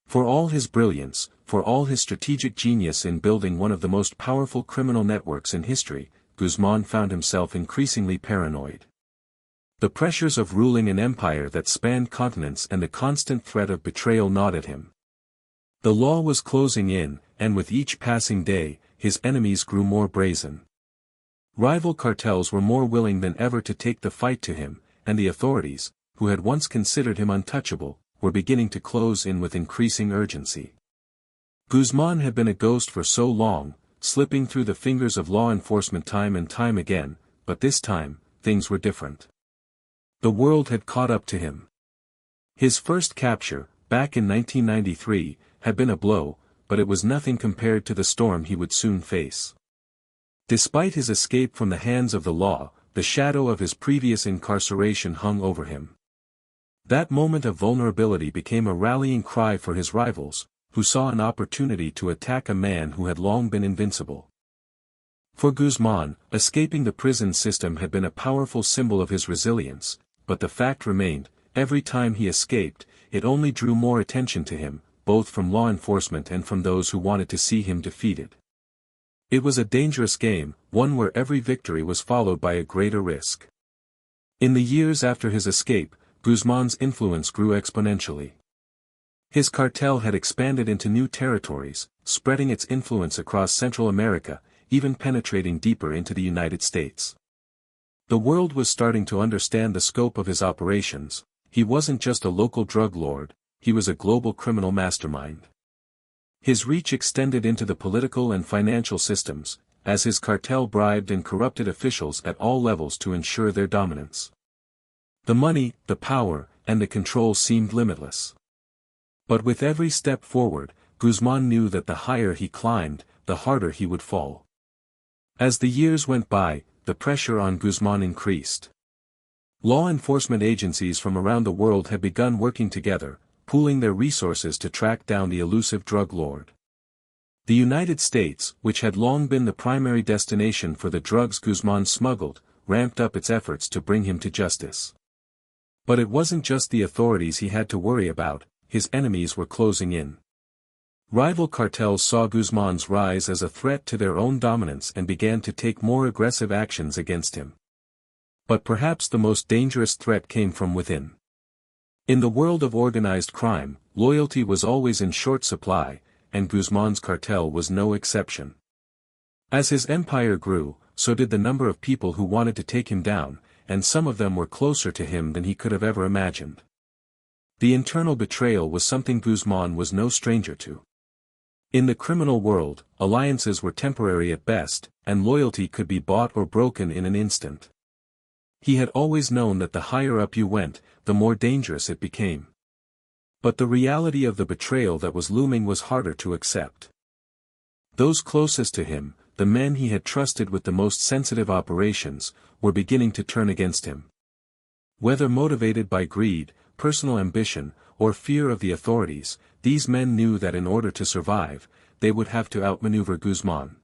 For all his brilliance, for all his strategic genius in building one of the most powerful criminal networks in history, Guzman found himself increasingly paranoid. The pressures of ruling an empire that spanned continents and the constant threat of betrayal gnawed at him. The law was closing in, and with each passing day, his enemies grew more brazen. Rival cartels were more willing than ever to take the fight to him, and the authorities, who had once considered him untouchable, were beginning to close in with increasing urgency. Guzman had been a ghost for so long, slipping through the fingers of law enforcement time and time again, but this time, things were different. The world had caught up to him. His first capture, back in 1993, had been a blow, but it was nothing compared to the storm he would soon face. Despite his escape from the hands of the law, the shadow of his previous incarceration hung over him. That moment of vulnerability became a rallying cry for his rivals, who saw an opportunity to attack a man who had long been invincible. For Guzman, escaping the prison system had been a powerful symbol of his resilience, but the fact remained, every time he escaped, it only drew more attention to him, both from law enforcement and from those who wanted to see him defeated. It was a dangerous game, one where every victory was followed by a greater risk. In the years after his escape, Guzman's influence grew exponentially. His cartel had expanded into new territories, spreading its influence across Central America, even penetrating deeper into the United States. The world was starting to understand the scope of his operations. He wasn't just a local drug lord, he was a global criminal mastermind. His reach extended into the political and financial systems, as his cartel bribed and corrupted officials at all levels to ensure their dominance. The money, the power, and the control seemed limitless. But with every step forward, Guzman knew that the higher he climbed, the harder he would fall. As the years went by, the pressure on Guzman increased. Law enforcement agencies from around the world had begun working together, pooling their resources to track down the elusive drug lord. The United States, which had long been the primary destination for the drugs Guzman smuggled, ramped up its efforts to bring him to justice. But it wasn't just the authorities he had to worry about, his enemies were closing in. Rival cartels saw Guzman's rise as a threat to their own dominance and began to take more aggressive actions against him. But perhaps the most dangerous threat came from within. In the world of organized crime, loyalty was always in short supply, and Guzman's cartel was no exception. As his empire grew, so did the number of people who wanted to take him down, and some of them were closer to him than he could have ever imagined. The internal betrayal was something Guzman was no stranger to. In the criminal world, alliances were temporary at best, and loyalty could be bought or broken in an instant. He had always known that the higher up you went, the more dangerous it became. But the reality of the betrayal that was looming was harder to accept. Those closest to him, the men he had trusted with the most sensitive operations, were beginning to turn against him. Whether motivated by greed, personal ambition, or fear of the authorities, these men knew that in order to survive, they would have to outmaneuver Guzman.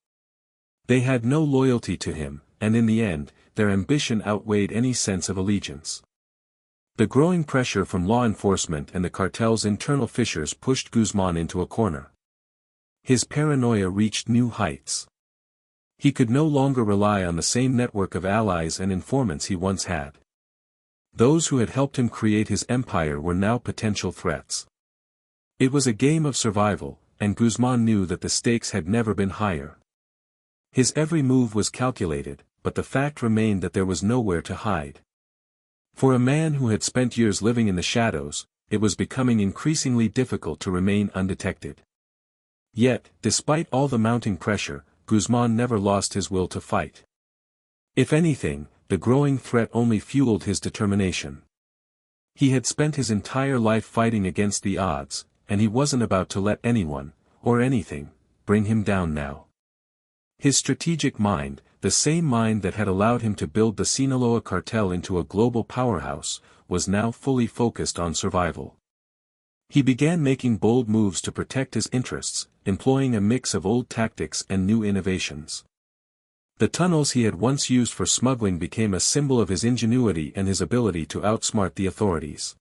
They had no loyalty to him, and in the end, their ambition outweighed any sense of allegiance. The growing pressure from law enforcement and the cartel's internal fissures pushed Guzman into a corner. His paranoia reached new heights. He could no longer rely on the same network of allies and informants he once had. Those who had helped him create his empire were now potential threats. It was a game of survival, and Guzman knew that the stakes had never been higher. His every move was calculated, but the fact remained that there was nowhere to hide. For a man who had spent years living in the shadows, it was becoming increasingly difficult to remain undetected. Yet, despite all the mounting pressure, Guzman never lost his will to fight. If anything, the growing threat only fueled his determination. He had spent his entire life fighting against the odds, and he wasn't about to let anyone, or anything, bring him down now. His strategic mind, the same mind that had allowed him to build the Sinaloa cartel into a global powerhouse, was now fully focused on survival. He began making bold moves to protect his interests, employing a mix of old tactics and new innovations. The tunnels he had once used for smuggling became a symbol of his ingenuity and his ability to outsmart the authorities.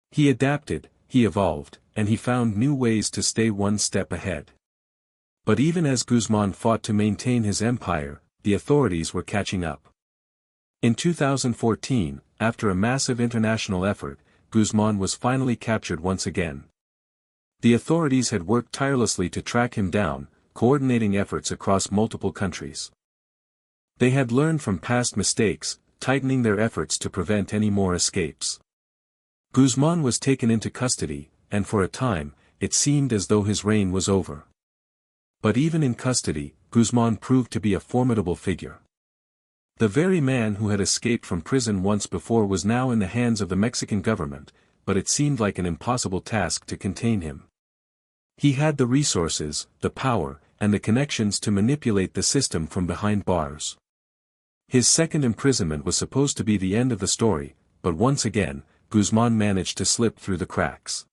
He adapted, he evolved, and he found new ways to stay one step ahead. But even as Guzman fought to maintain his empire, the authorities were catching up. In 2014, after a massive international effort, Guzman was finally captured once again. The authorities had worked tirelessly to track him down, coordinating efforts across multiple countries. They had learned from past mistakes, tightening their efforts to prevent any more escapes. Guzman was taken into custody, and for a time, it seemed as though his reign was over. But even in custody, Guzman proved to be a formidable figure. The very man who had escaped from prison once before was now in the hands of the Mexican government, but it seemed like an impossible task to contain him. He had the resources, the power, and the connections to manipulate the system from behind bars. His second imprisonment was supposed to be the end of the story, but once again, Guzman managed to slip through the cracks.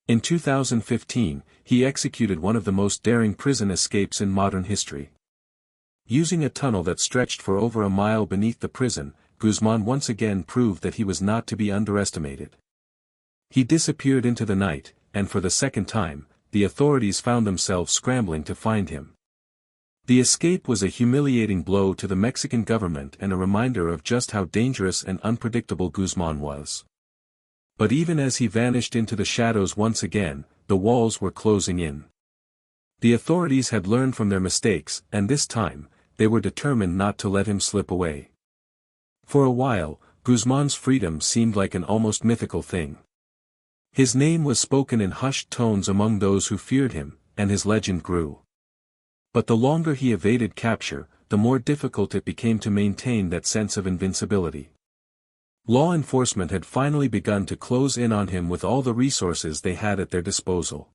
In 2015, he executed one of the most daring prison escapes in modern history. Using a tunnel that stretched for over a mile beneath the prison, Guzman once again proved that he was not to be underestimated. He disappeared into the night, and for the second time, the authorities found themselves scrambling to find him. The escape was a humiliating blow to the Mexican government and a reminder of just how dangerous and unpredictable Guzman was. But even as he vanished into the shadows once again, the walls were closing in. The authorities had learned from their mistakes, and this time, they were determined not to let him slip away. For a while, Guzman's freedom seemed like an almost mythical thing. His name was spoken in hushed tones among those who feared him, and his legend grew. But the longer he evaded capture, the more difficult it became to maintain that sense of invincibility. Law enforcement had finally begun to close in on him with all the resources they had at their disposal.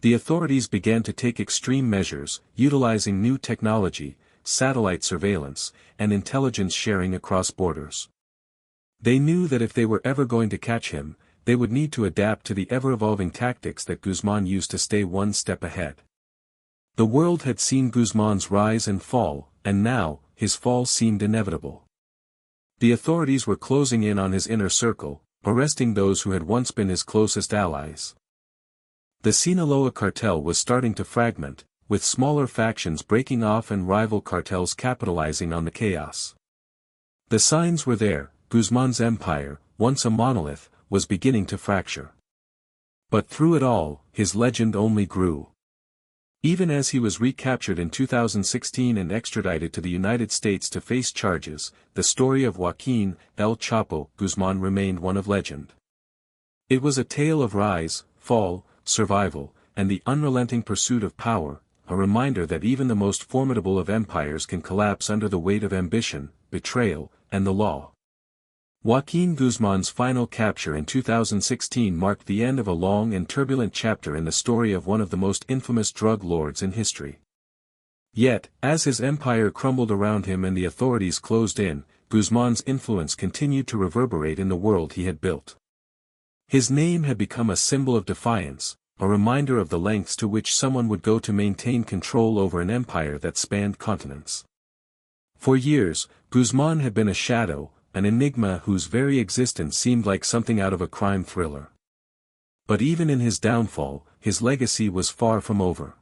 The authorities began to take extreme measures, utilizing new technology, satellite surveillance, and intelligence sharing across borders. They knew that if they were ever going to catch him, they would need to adapt to the ever-evolving tactics that Guzman used to stay one step ahead. The world had seen Guzman's rise and fall, and now, his fall seemed inevitable. The authorities were closing in on his inner circle, arresting those who had once been his closest allies. The Sinaloa cartel was starting to fragment, with smaller factions breaking off and rival cartels capitalizing on the chaos. The signs were there: Guzman's empire, once a monolith, was beginning to fracture. But through it all, his legend only grew. Even as he was recaptured in 2016 and extradited to the United States to face charges, the story of Joaquin, El Chapo Guzman remained one of legend. It was a tale of rise, fall, survival, and the unrelenting pursuit of power, a reminder that even the most formidable of empires can collapse under the weight of ambition, betrayal, and the law. Joaquin Guzman's final capture in 2016 marked the end of a long and turbulent chapter in the story of one of the most infamous drug lords in history. Yet, as his empire crumbled around him and the authorities closed in, Guzman's influence continued to reverberate in the world he had built. His name had become a symbol of defiance, a reminder of the lengths to which someone would go to maintain control over an empire that spanned continents. For years, Guzman had been a shadow, an enigma whose very existence seemed like something out of a crime thriller. But even in his downfall, his legacy was far from over.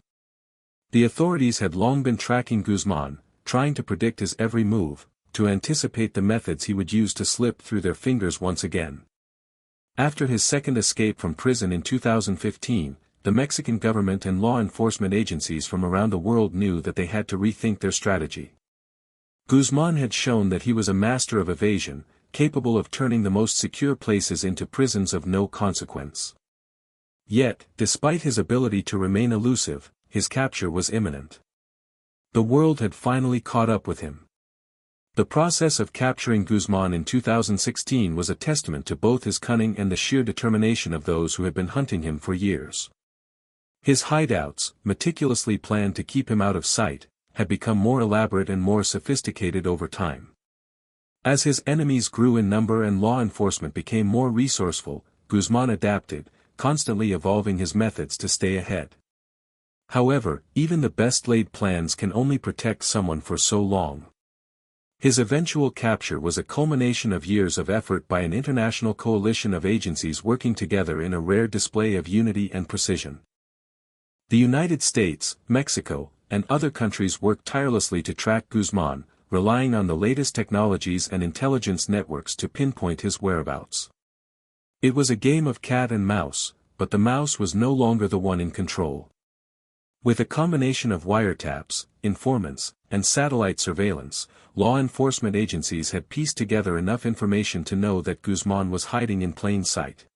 The authorities had long been tracking Guzman, trying to predict his every move, to anticipate the methods he would use to slip through their fingers once again. After his second escape from prison in 2015, the Mexican government and law enforcement agencies from around the world knew that they had to rethink their strategy. Guzman had shown that he was a master of evasion, capable of turning the most secure places into prisons of no consequence. Yet, despite his ability to remain elusive, his capture was imminent. The world had finally caught up with him. The process of capturing Guzman in 2016 was a testament to both his cunning and the sheer determination of those who had been hunting him for years. His hideouts, meticulously planned to keep him out of sight, had become more elaborate and more sophisticated over time. As his enemies grew in number and law enforcement became more resourceful, Guzman adapted, constantly evolving his methods to stay ahead. However, even the best-laid plans can only protect someone for so long. His eventual capture was a culmination of years of effort by an international coalition of agencies working together in a rare display of unity and precision. The United States, Mexico, and other countries worked tirelessly to track Guzman, relying on the latest technologies and intelligence networks to pinpoint his whereabouts. It was a game of cat and mouse, but the mouse was no longer the one in control. With a combination of wiretaps, informants, and satellite surveillance, law enforcement agencies had pieced together enough information to know that Guzman was hiding in plain sight.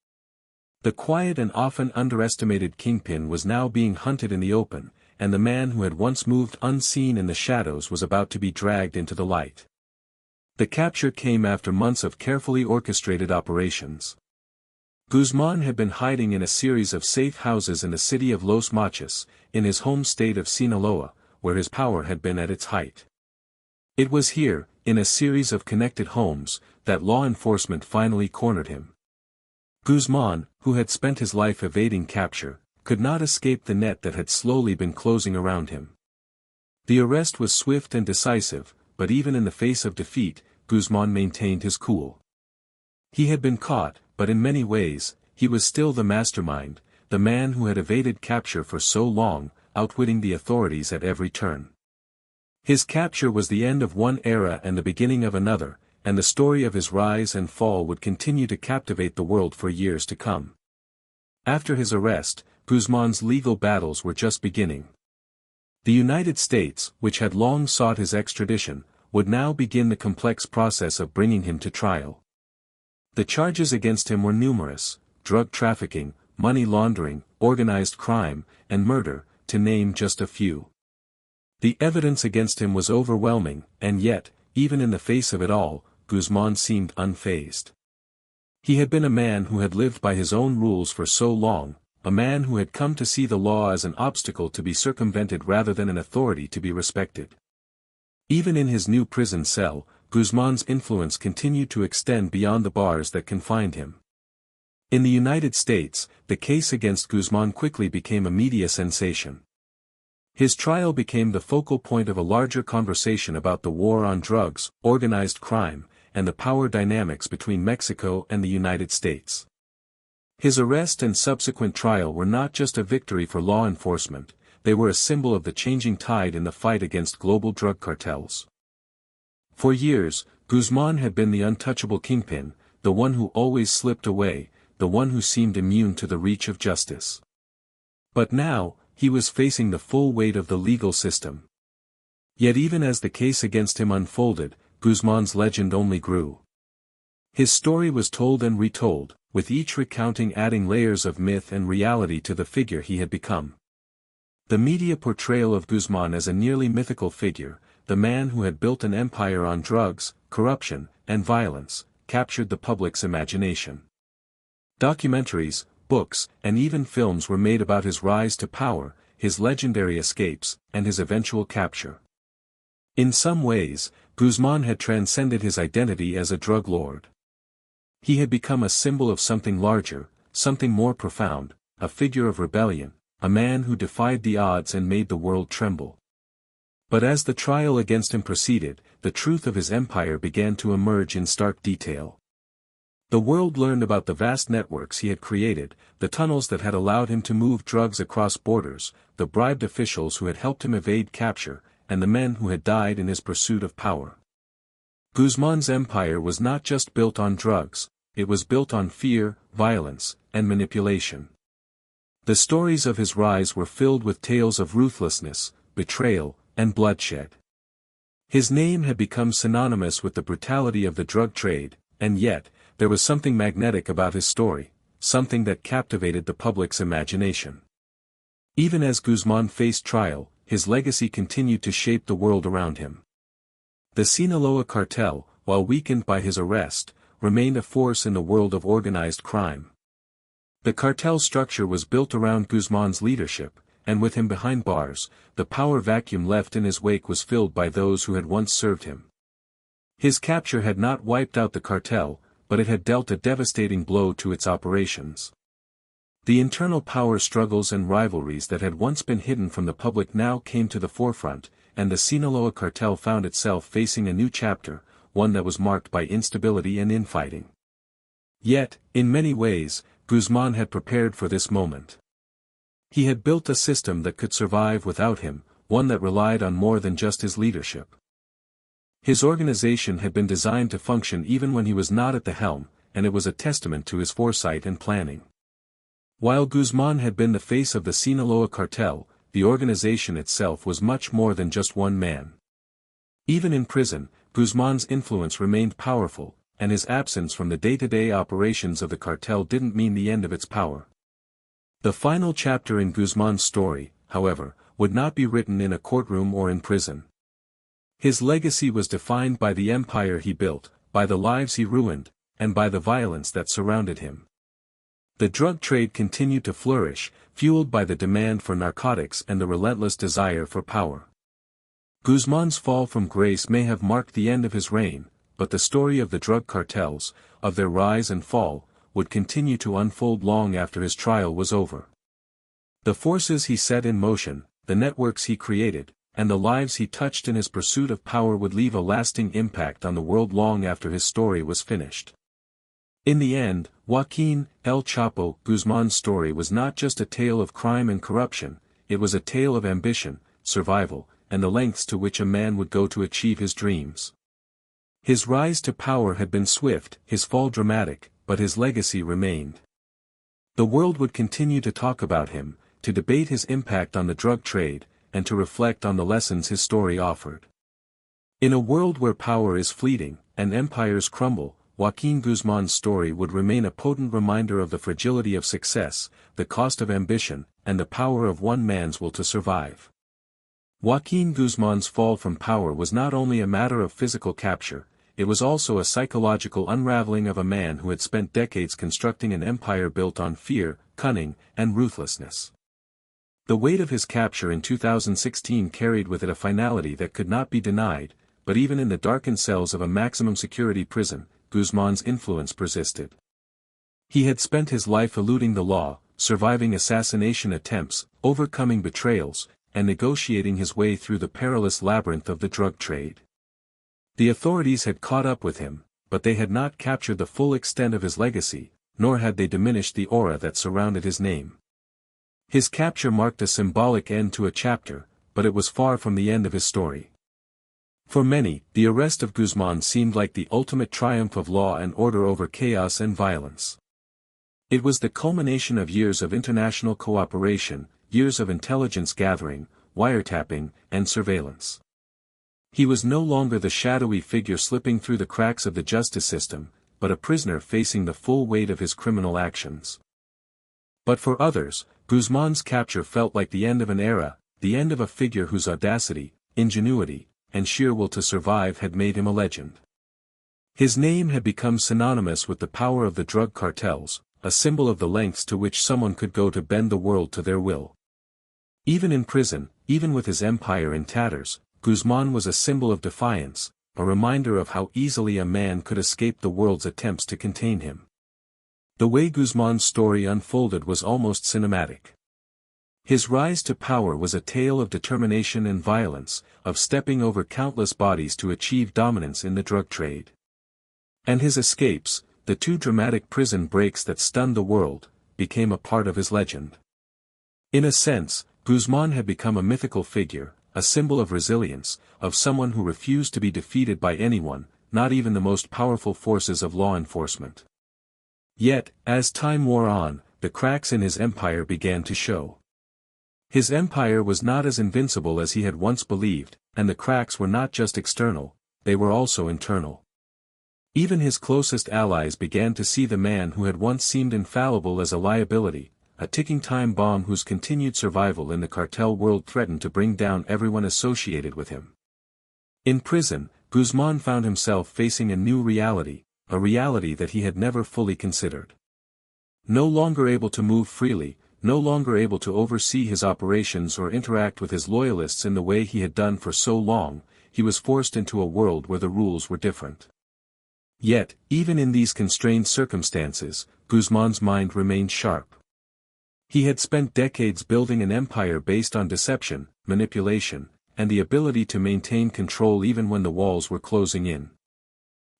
The quiet and often underestimated kingpin was now being hunted in the open, and the man who had once moved unseen in the shadows was about to be dragged into the light. The capture came after months of carefully orchestrated operations. Guzman had been hiding in a series of safe houses in the city of Los Mochis, in his home state of Sinaloa, where his power had been at its height. It was here, in a series of connected homes, that law enforcement finally cornered him. Guzman, who had spent his life evading capture, could not escape the net that had slowly been closing around him. The arrest was swift and decisive, but even in the face of defeat, Guzman maintained his cool. He had been caught, but in many ways, he was still the mastermind, the man who had evaded capture for so long, outwitting the authorities at every turn. His capture was the end of one era and the beginning of another, and the story of his rise and fall would continue to captivate the world for years to come. After his arrest, Guzman's legal battles were just beginning. The United States, which had long sought his extradition, would now begin the complex process of bringing him to trial. The charges against him were numerous: drug trafficking, money laundering, organized crime, and murder, to name just a few. The evidence against him was overwhelming, and yet, even in the face of it all, Guzman seemed unfazed. He had been a man who had lived by his own rules for so long, a man who had come to see the law as an obstacle to be circumvented rather than an authority to be respected. Even in his new prison cell, Guzman's influence continued to extend beyond the bars that confined him. In the United States, the case against Guzman quickly became a media sensation. His trial became the focal point of a larger conversation about the war on drugs, organized crime, and the power dynamics between Mexico and the United States. His arrest and subsequent trial were not just a victory for law enforcement, they were a symbol of the changing tide in the fight against global drug cartels. For years, Guzman had been the untouchable kingpin, the one who always slipped away, the one who seemed immune to the reach of justice. But now, he was facing the full weight of the legal system. Yet even as the case against him unfolded, Guzman's legend only grew. His story was told and retold, with each recounting adding layers of myth and reality to the figure he had become. The media portrayal of Guzman as a nearly mythical figure, the man who had built an empire on drugs, corruption, and violence, captured the public's imagination. Documentaries, books, and even films were made about his rise to power, his legendary escapes, and his eventual capture. In some ways, Guzman had transcended his identity as a drug lord. He had become a symbol of something larger, something more profound, a figure of rebellion, a man who defied the odds and made the world tremble. But as the trial against him proceeded, the truth of his empire began to emerge in stark detail. The world learned about the vast networks he had created, the tunnels that had allowed him to move drugs across borders, the bribed officials who had helped him evade capture, and the men who had died in his pursuit of power. Guzman's empire was not just built on drugs, it was built on fear, violence, and manipulation. The stories of his rise were filled with tales of ruthlessness, betrayal, and bloodshed. His name had become synonymous with the brutality of the drug trade, and yet, there was something magnetic about his story, something that captivated the public's imagination. Even as Guzman faced trial, his legacy continued to shape the world around him. The Sinaloa cartel, while weakened by his arrest, remained a force in the world of organized crime. The cartel structure was built around Guzman's leadership, and with him behind bars, the power vacuum left in his wake was filled by those who had once served him. His capture had not wiped out the cartel, but it had dealt a devastating blow to its operations. The internal power struggles and rivalries that had once been hidden from the public now came to the forefront, and the Sinaloa cartel found itself facing a new chapter, one that was marked by instability and infighting. Yet, in many ways, Guzman had prepared for this moment. He had built a system that could survive without him, one that relied on more than just his leadership. His organization had been designed to function even when he was not at the helm, and it was a testament to his foresight and planning. While Guzman had been the face of the Sinaloa cartel, the organization itself was much more than just one man. Even in prison, Guzman's influence remained powerful, and his absence from the day-to-day operations of the cartel didn't mean the end of its power. The final chapter in Guzman's story, however, would not be written in a courtroom or in prison. His legacy was defined by the empire he built, by the lives he ruined, and by the violence that surrounded him. The drug trade continued to flourish, fueled by the demand for narcotics and the relentless desire for power. Guzman's fall from grace may have marked the end of his reign, but the story of the drug cartels, of their rise and fall, would continue to unfold long after his trial was over. The forces he set in motion, the networks he created, and the lives he touched in his pursuit of power would leave a lasting impact on the world long after his story was finished. In the end, Joaquin, El Chapo Guzman's story was not just a tale of crime and corruption, it was a tale of ambition, survival, and the lengths to which a man would go to achieve his dreams. His rise to power had been swift, his fall dramatic, but his legacy remained. The world would continue to talk about him, to debate his impact on the drug trade, and to reflect on the lessons his story offered. In a world where power is fleeting, and empires crumble, Joaquin Guzman's story would remain a potent reminder of the fragility of success, the cost of ambition, and the power of one man's will to survive. Joaquin Guzman's fall from power was not only a matter of physical capture, it was also a psychological unraveling of a man who had spent decades constructing an empire built on fear, cunning, and ruthlessness. The weight of his capture in 2016 carried with it a finality that could not be denied, but even in the darkened cells of a maximum security prison, Guzman's influence persisted. He had spent his life eluding the law, surviving assassination attempts, overcoming betrayals, and negotiating his way through the perilous labyrinth of the drug trade. The authorities had caught up with him, but they had not captured the full extent of his legacy, nor had they diminished the aura that surrounded his name. His capture marked a symbolic end to a chapter, but it was far from the end of his story. For many, the arrest of Guzman seemed like the ultimate triumph of law and order over chaos and violence. It was the culmination of years of international cooperation, years of intelligence gathering, wiretapping, and surveillance. He was no longer the shadowy figure slipping through the cracks of the justice system, but a prisoner facing the full weight of his criminal actions. But for others, Guzman's capture felt like the end of an era, the end of a figure whose audacity, ingenuity, and sheer will to survive had made him a legend. His name had become synonymous with the power of the drug cartels, a symbol of the lengths to which someone could go to bend the world to their will. Even in prison, even with his empire in tatters, Guzman was a symbol of defiance, a reminder of how easily a man could escape the world's attempts to contain him. The way Guzman's story unfolded was almost cinematic. His rise to power was a tale of determination and violence, of stepping over countless bodies to achieve dominance in the drug trade. And his escapes, the two dramatic prison breaks that stunned the world, became a part of his legend. In a sense, Guzman had become a mythical figure, a symbol of resilience, of someone who refused to be defeated by anyone, not even the most powerful forces of law enforcement. Yet, as time wore on, the cracks in his empire began to show. His empire was not as invincible as he had once believed, and the cracks were not just external, they were also internal. Even his closest allies began to see the man who had once seemed infallible as a liability, a ticking time bomb whose continued survival in the cartel world threatened to bring down everyone associated with him. In prison, Guzman found himself facing a new reality, a reality that he had never fully considered. No longer able to move freely, no longer able to oversee his operations or interact with his loyalists in the way he had done for so long, he was forced into a world where the rules were different. Yet, even in these constrained circumstances, Guzman's mind remained sharp. He had spent decades building an empire based on deception, manipulation, and the ability to maintain control even when the walls were closing in.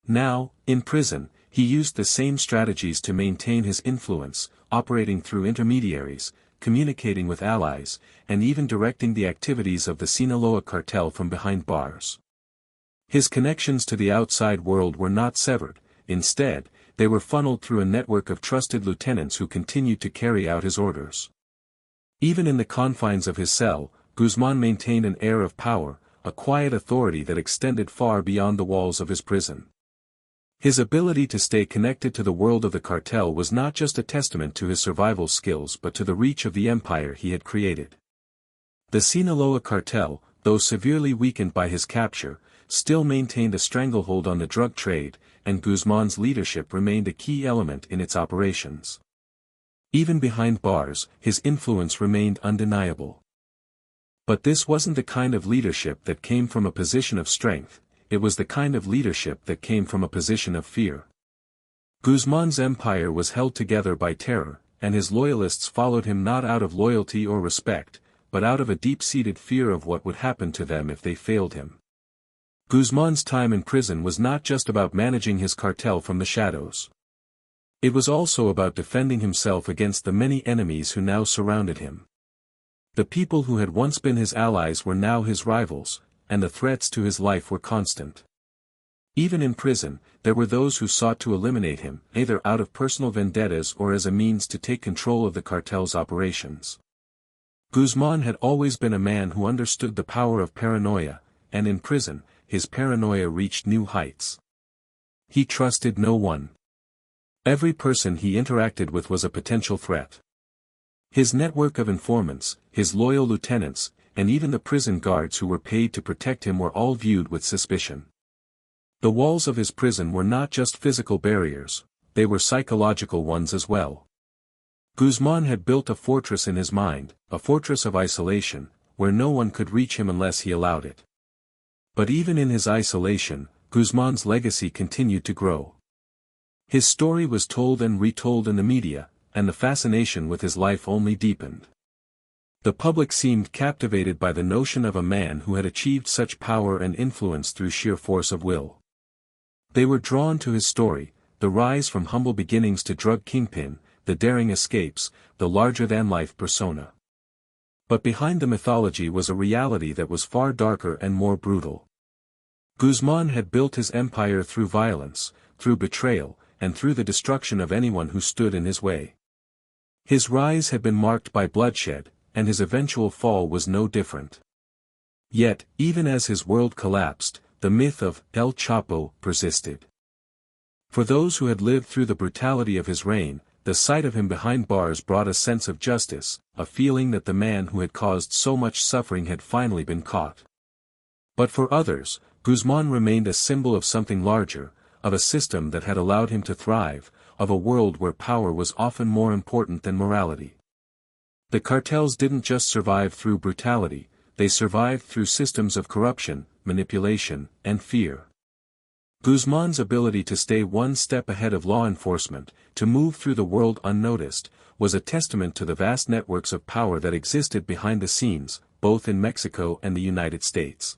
Now, in prison, he used the same strategies to maintain his influence, operating through intermediaries, communicating with allies, and even directing the activities of the Sinaloa cartel from behind bars. His connections to the outside world were not severed, instead, they were funneled through a network of trusted lieutenants who continued to carry out his orders. Even in the confines of his cell, Guzman maintained an air of power, a quiet authority that extended far beyond the walls of his prison. His ability to stay connected to the world of the cartel was not just a testament to his survival skills but to the reach of the empire he had created. The Sinaloa cartel, though severely weakened by his capture, still maintained a stranglehold on the drug trade, and Guzman's leadership remained a key element in its operations. Even behind bars, his influence remained undeniable. But this wasn't the kind of leadership that came from a position of strength, it was the kind of leadership that came from a position of fear. Guzman's empire was held together by terror, and his loyalists followed him not out of loyalty or respect, but out of a deep-seated fear of what would happen to them if they failed him. Guzman's time in prison was not just about managing his cartel from the shadows. It was also about defending himself against the many enemies who now surrounded him. The people who had once been his allies were now his rivals, and the threats to his life were constant. Even in prison, there were those who sought to eliminate him, either out of personal vendettas or as a means to take control of the cartel's operations. Guzman had always been a man who understood the power of paranoia, and in prison, his paranoia reached new heights. He trusted no one. Every person he interacted with was a potential threat. His network of informants, his loyal lieutenants, and even the prison guards who were paid to protect him were all viewed with suspicion. The walls of his prison were not just physical barriers, they were psychological ones as well. Guzman had built a fortress in his mind, a fortress of isolation, where no one could reach him unless he allowed it. But even in his isolation, Guzman's legacy continued to grow. His story was told and retold in the media, and the fascination with his life only deepened. The public seemed captivated by the notion of a man who had achieved such power and influence through sheer force of will. They were drawn to his story, the rise from humble beginnings to drug kingpin, the daring escapes, the larger-than-life persona. But behind the mythology was a reality that was far darker and more brutal. Guzman had built his empire through violence, through betrayal, and through the destruction of anyone who stood in his way. His rise had been marked by bloodshed, and his eventual fall was no different. Yet, even as his world collapsed, the myth of El Chapo persisted. For those who had lived through the brutality of his reign, the sight of him behind bars brought a sense of justice, a feeling that the man who had caused so much suffering had finally been caught. But for others, Guzman remained a symbol of something larger, of a system that had allowed him to thrive, of a world where power was often more important than morality. The cartels didn't just survive through brutality, they survived through systems of corruption, manipulation, and fear. Guzman's ability to stay one step ahead of law enforcement, to move through the world unnoticed, was a testament to the vast networks of power that existed behind the scenes, both in Mexico and the United States.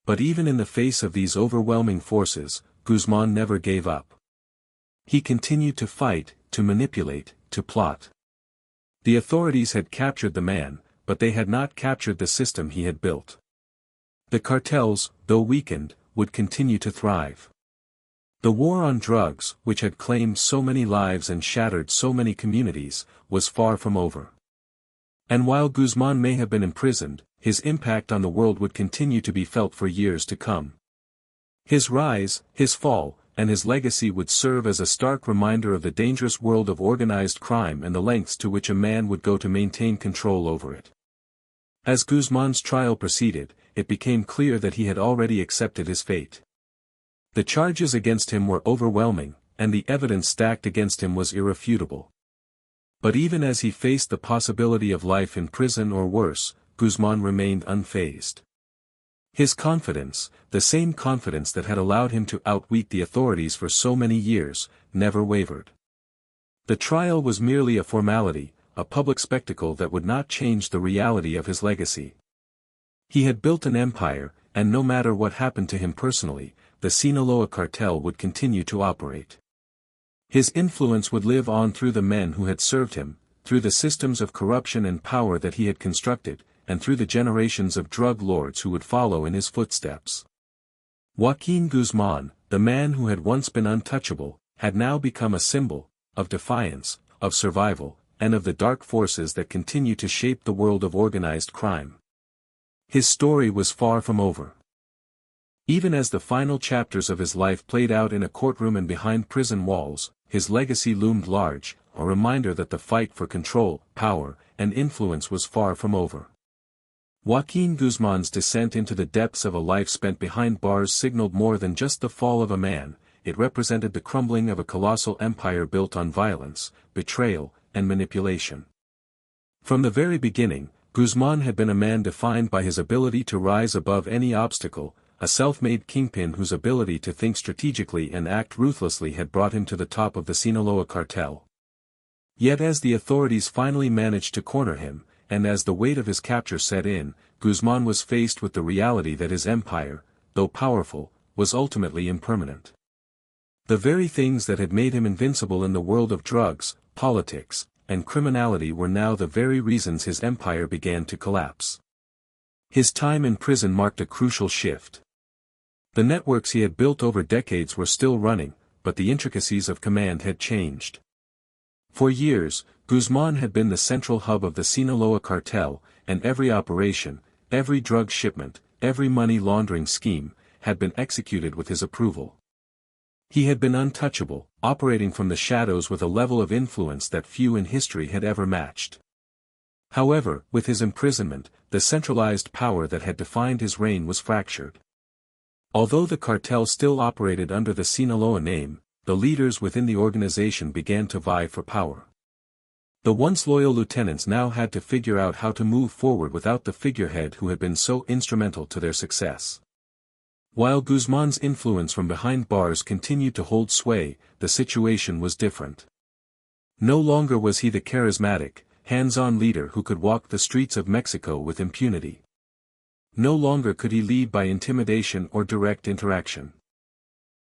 But even in the face of these overwhelming forces, Guzman never gave up. He continued to fight, to manipulate, to plot. The authorities had captured the man, but they had not captured the system he had built. The cartels, though weakened, would continue to thrive. The war on drugs, which had claimed so many lives and shattered so many communities, was far from over. And while Guzman may have been imprisoned, his impact on the world would continue to be felt for years to come. His rise, his fall, and his legacy would serve as a stark reminder of the dangerous world of organized crime and the lengths to which a man would go to maintain control over it. As Guzman's trial proceeded, it became clear that he had already accepted his fate. The charges against him were overwhelming, and the evidence stacked against him was irrefutable. But even as he faced the possibility of life in prison or worse, Guzman remained unfazed. His confidence, the same confidence that had allowed him to outwit the authorities for so many years, never wavered. The trial was merely a formality, a public spectacle that would not change the reality of his legacy. He had built an empire, and no matter what happened to him personally, the Sinaloa cartel would continue to operate. His influence would live on through the men who had served him, through the systems of corruption and power that he had constructed, and through the generations of drug lords who would follow in his footsteps. Joaquin Guzman, the man who had once been untouchable, had now become a symbol, of defiance, of survival, and of the dark forces that continue to shape the world of organized crime. His story was far from over. Even as the final chapters of his life played out in a courtroom and behind prison walls, his legacy loomed large, a reminder that the fight for control, power, and influence was far from over. Joaquin Guzman's descent into the depths of a life spent behind bars signaled more than just the fall of a man, it represented the crumbling of a colossal empire built on violence, betrayal, and manipulation. From the very beginning, Guzman had been a man defined by his ability to rise above any obstacle, a self-made kingpin whose ability to think strategically and act ruthlessly had brought him to the top of the Sinaloa cartel. Yet as the authorities finally managed to corner him, and as the weight of his capture set in, Guzman was faced with the reality that his empire, though powerful, was ultimately impermanent. The very things that had made him invincible in the world of drugs, politics, and criminality were now the very reasons his empire began to collapse. His time in prison marked a crucial shift. The networks he had built over decades were still running, but the intricacies of command had changed. For years, Guzman had been the central hub of the Sinaloa cartel, and every operation, every drug shipment, every money laundering scheme, had been executed with his approval. He had been untouchable, operating from the shadows with a level of influence that few in history had ever matched. However, with his imprisonment, the centralized power that had defined his reign was fractured. Although the cartel still operated under the Sinaloa name, the leaders within the organization began to vie for power. The once loyal lieutenants now had to figure out how to move forward without the figurehead who had been so instrumental to their success. While Guzman's influence from behind bars continued to hold sway, the situation was different. No longer was he the charismatic, hands-on leader who could walk the streets of Mexico with impunity. No longer could he lead by intimidation or direct interaction.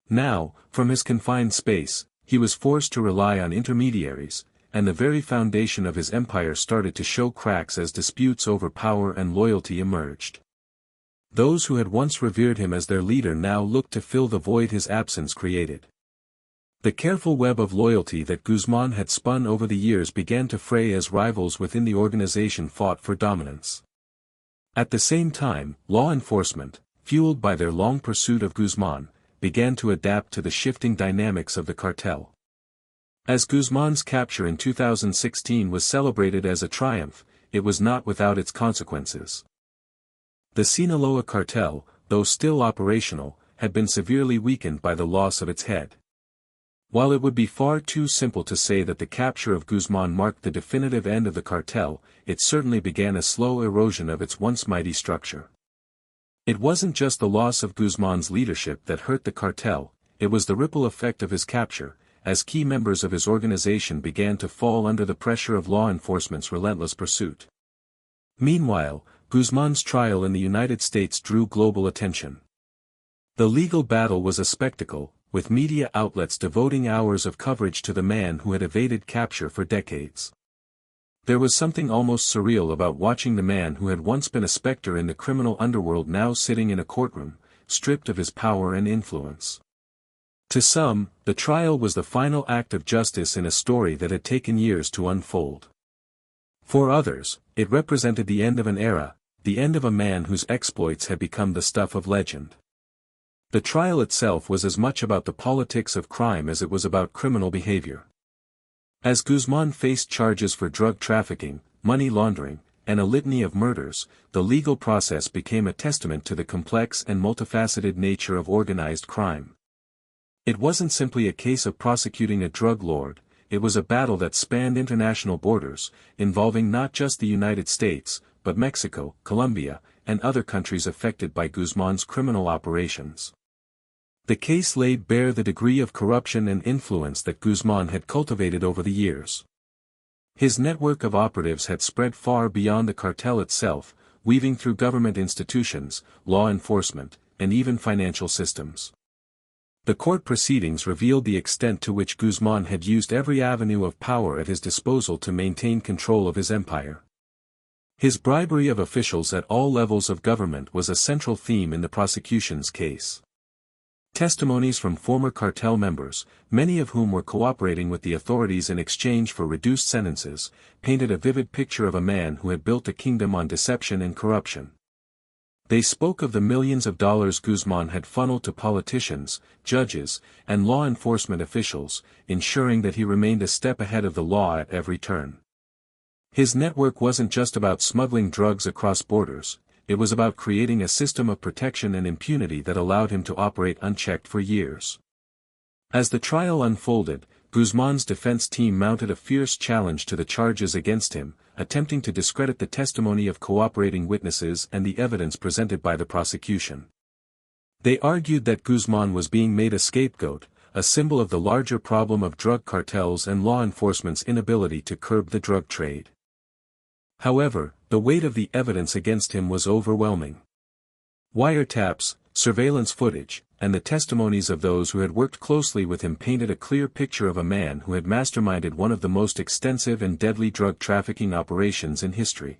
Now, from his confined space, he was forced to rely on intermediaries, and the very foundation of his empire started to show cracks as disputes over power and loyalty emerged. Those who had once revered him as their leader now looked to fill the void his absence created. The careful web of loyalty that Guzman had spun over the years began to fray as rivals within the organization fought for dominance. At the same time, law enforcement, fueled by their long pursuit of Guzman, began to adapt to the shifting dynamics of the cartel. As Guzman's capture in 2016 was celebrated as a triumph, it was not without its consequences. The Sinaloa cartel, though still operational, had been severely weakened by the loss of its head. While it would be far too simple to say that the capture of Guzman marked the definitive end of the cartel, it certainly began a slow erosion of its once mighty structure. It wasn't just the loss of Guzman's leadership that hurt the cartel, it was the ripple effect of his capture, as key members of his organization began to fall under the pressure of law enforcement's relentless pursuit. Meanwhile, Guzman's trial in the United States drew global attention. The legal battle was a spectacle, with media outlets devoting hours of coverage to the man who had evaded capture for decades. There was something almost surreal about watching the man who had once been a specter in the criminal underworld now sitting in a courtroom, stripped of his power and influence. To some, the trial was the final act of justice in a story that had taken years to unfold. For others, it represented the end of an era, the end of a man whose exploits had become the stuff of legend. The trial itself was as much about the politics of crime as it was about criminal behavior. As Guzman faced charges for drug trafficking, money laundering, and a litany of murders, the legal process became a testament to the complex and multifaceted nature of organized crime. It wasn't simply a case of prosecuting a drug lord, it was a battle that spanned international borders, involving not just the United States, but Mexico, Colombia, and other countries affected by Guzman's criminal operations. The case laid bare the degree of corruption and influence that Guzman had cultivated over the years. His network of operatives had spread far beyond the cartel itself, weaving through government institutions, law enforcement, and even financial systems. The court proceedings revealed the extent to which Guzman had used every avenue of power at his disposal to maintain control of his empire. His bribery of officials at all levels of government was a central theme in the prosecution's case. Testimonies from former cartel members, many of whom were cooperating with the authorities in exchange for reduced sentences, painted a vivid picture of a man who had built a kingdom on deception and corruption. They spoke of the millions of dollars Guzman had funneled to politicians, judges, and law enforcement officials, ensuring that he remained a step ahead of the law at every turn. His network wasn't just about smuggling drugs across borders, it was about creating a system of protection and impunity that allowed him to operate unchecked for years. As the trial unfolded, Guzman's defense team mounted a fierce challenge to the charges against him, attempting to discredit the testimony of cooperating witnesses and the evidence presented by the prosecution. They argued that Guzman was being made a scapegoat, a symbol of the larger problem of drug cartels and law enforcement's inability to curb the drug trade. However, the weight of the evidence against him was overwhelming. Wiretaps, surveillance footage, and the testimonies of those who had worked closely with him painted a clear picture of a man who had masterminded one of the most extensive and deadly drug trafficking operations in history.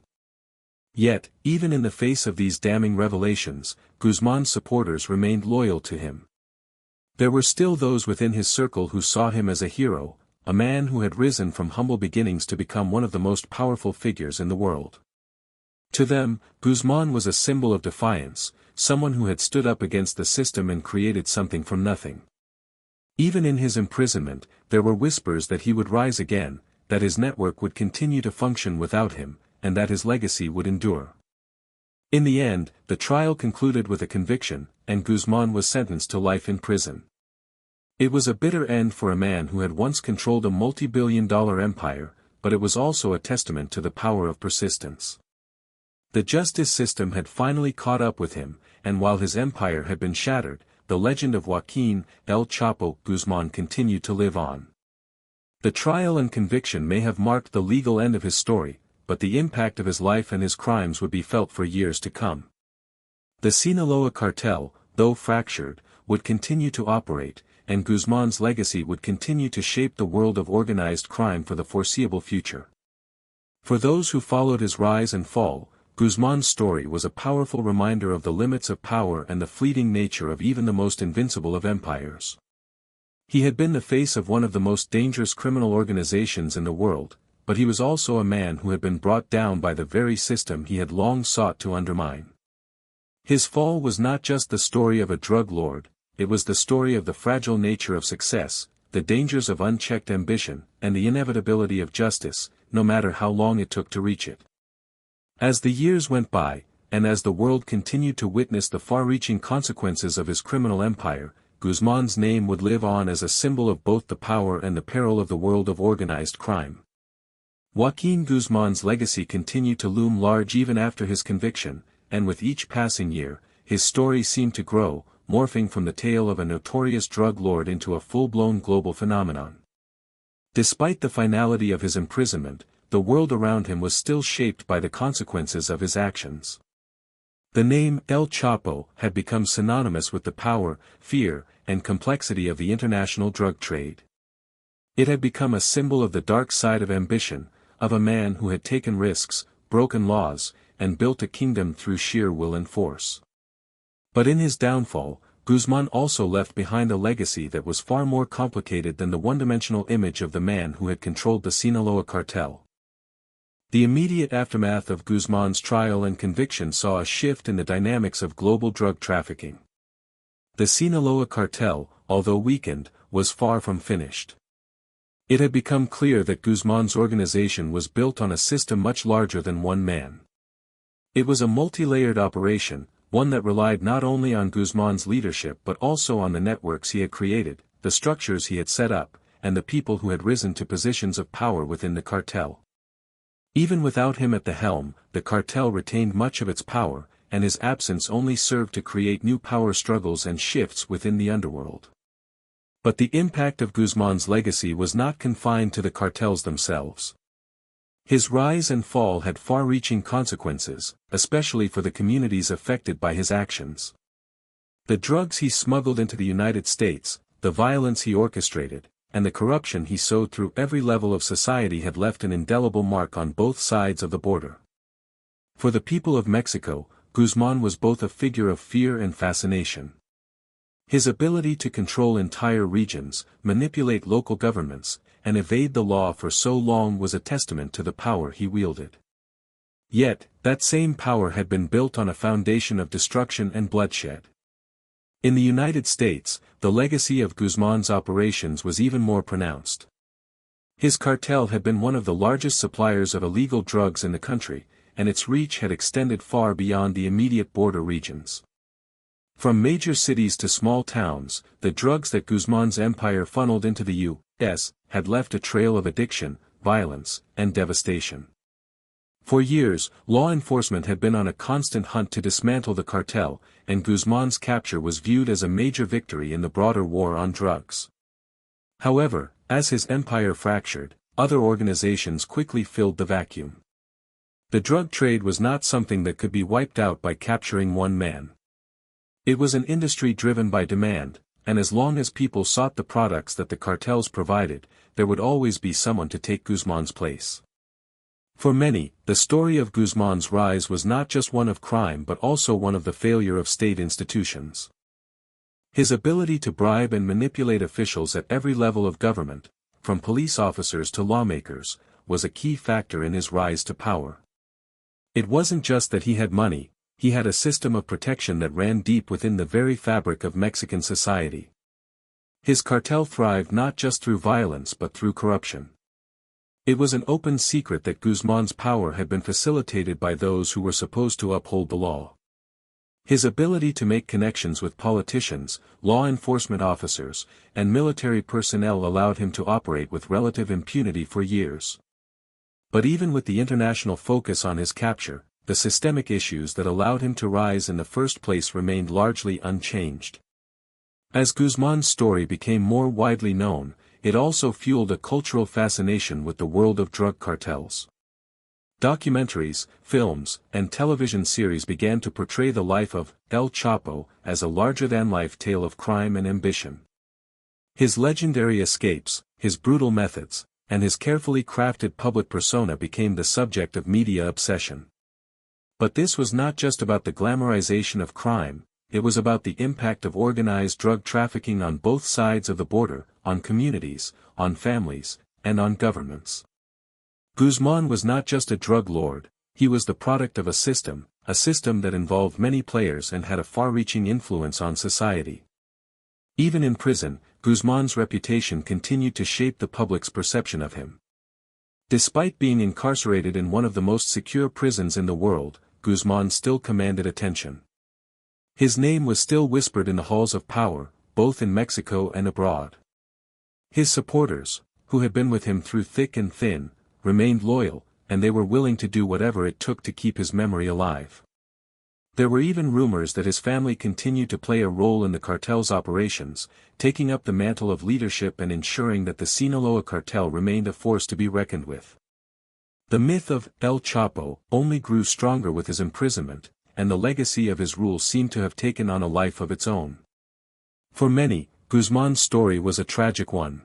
Yet, even in the face of these damning revelations, Guzman's supporters remained loyal to him. There were still those within his circle who saw him as a hero, a man who had risen from humble beginnings to become one of the most powerful figures in the world. To them, Guzman was a symbol of defiance, someone who had stood up against the system and created something from nothing. Even in his imprisonment, there were whispers that he would rise again, that his network would continue to function without him, and that his legacy would endure. In the end, the trial concluded with a conviction, and Guzman was sentenced to life in prison. It was a bitter end for a man who had once controlled a multi-billion-dollar empire, but it was also a testament to the power of persistence. The justice system had finally caught up with him, and while his empire had been shattered, the legend of Joaquin, El Chapo Guzman continued to live on. The trial and conviction may have marked the legal end of his story, but the impact of his life and his crimes would be felt for years to come. The Sinaloa cartel, though fractured, would continue to operate, and Guzman's legacy would continue to shape the world of organized crime for the foreseeable future. For those who followed his rise and fall, Guzman's story was a powerful reminder of the limits of power and the fleeting nature of even the most invincible of empires. He had been the face of one of the most dangerous criminal organizations in the world, but he was also a man who had been brought down by the very system he had long sought to undermine. His fall was not just the story of a drug lord, it was the story of the fragile nature of success, the dangers of unchecked ambition, and the inevitability of justice, no matter how long it took to reach it. As the years went by, and as the world continued to witness the far-reaching consequences of his criminal empire, Guzman's name would live on as a symbol of both the power and the peril of the world of organized crime. Joaquin Guzman's legacy continued to loom large even after his conviction, and with each passing year, his story seemed to grow, morphing from the tale of a notorious drug lord into a full-blown global phenomenon. Despite the finality of his imprisonment, the world around him was still shaped by the consequences of his actions. The name El Chapo had become synonymous with the power, fear, and complexity of the international drug trade. It had become a symbol of the dark side of ambition, of a man who had taken risks, broken laws, and built a kingdom through sheer will and force. But in his downfall, Guzman also left behind a legacy that was far more complicated than the one-dimensional image of the man who had controlled the Sinaloa cartel. The immediate aftermath of Guzman's trial and conviction saw a shift in the dynamics of global drug trafficking. The Sinaloa cartel, although weakened, was far from finished. It had become clear that Guzman's organization was built on a system much larger than one man. It was a multi-layered operation, one that relied not only on Guzman's leadership but also on the networks he had created, the structures he had set up, and the people who had risen to positions of power within the cartel. Even without him at the helm, the cartel retained much of its power, and his absence only served to create new power struggles and shifts within the underworld. But the impact of Guzman's legacy was not confined to the cartels themselves. His rise and fall had far-reaching consequences, especially for the communities affected by his actions. The drugs he smuggled into the United States, the violence he orchestrated, and the corruption he sowed through every level of society had left an indelible mark on both sides of the border. For the people of Mexico, Guzman was both a figure of fear and fascination. His ability to control entire regions, manipulate local governments, and evade the law for so long was a testament to the power he wielded. Yet, that same power had been built on a foundation of destruction and bloodshed. In the United States, the legacy of Guzman's operations was even more pronounced. His cartel had been one of the largest suppliers of illegal drugs in the country, and its reach had extended far beyond the immediate border regions. From major cities to small towns, the drugs that Guzman's empire funneled into the U.S. had left a trail of addiction, violence, and devastation. For years, law enforcement had been on a constant hunt to dismantle the cartel, and Guzman's capture was viewed as a major victory in the broader war on drugs. However, as his empire fractured, other organizations quickly filled the vacuum. The drug trade was not something that could be wiped out by capturing one man. It was an industry driven by demand, and as long as people sought the products that the cartels provided, there would always be someone to take Guzman's place. For many, the story of Guzman's rise was not just one of crime but also one of the failure of state institutions. His ability to bribe and manipulate officials at every level of government, from police officers to lawmakers, was a key factor in his rise to power. It wasn't just that he had money, he had a system of protection that ran deep within the very fabric of Mexican society. His cartel thrived not just through violence but through corruption. It was an open secret that Guzman's power had been facilitated by those who were supposed to uphold the law. His ability to make connections with politicians, law enforcement officers, and military personnel allowed him to operate with relative impunity for years. But even with the international focus on his capture, the systemic issues that allowed him to rise in the first place remained largely unchanged. As Guzman's story became more widely known, it also fueled a cultural fascination with the world of drug cartels. Documentaries, films, and television series began to portray the life of El Chapo as a larger-than-life tale of crime and ambition. His legendary escapes, his brutal methods, and his carefully crafted public persona became the subject of media obsession. But this was not just about the glamorization of crime, it was about the impact of organized drug trafficking on both sides of the border, on communities, on families, and on governments. Guzman was not just a drug lord, he was the product of a system that involved many players and had a far-reaching influence on society. Even in prison, Guzman's reputation continued to shape the public's perception of him. Despite being incarcerated in one of the most secure prisons in the world, Guzman still commanded attention. His name was still whispered in the halls of power, both in Mexico and abroad. His supporters, who had been with him through thick and thin, remained loyal, and they were willing to do whatever it took to keep his memory alive. There were even rumors that his family continued to play a role in the cartel's operations, taking up the mantle of leadership and ensuring that the Sinaloa cartel remained a force to be reckoned with. The myth of El Chapo only grew stronger with his imprisonment, and the legacy of his rule seemed to have taken on a life of its own. For many, Guzman's story was a tragic one.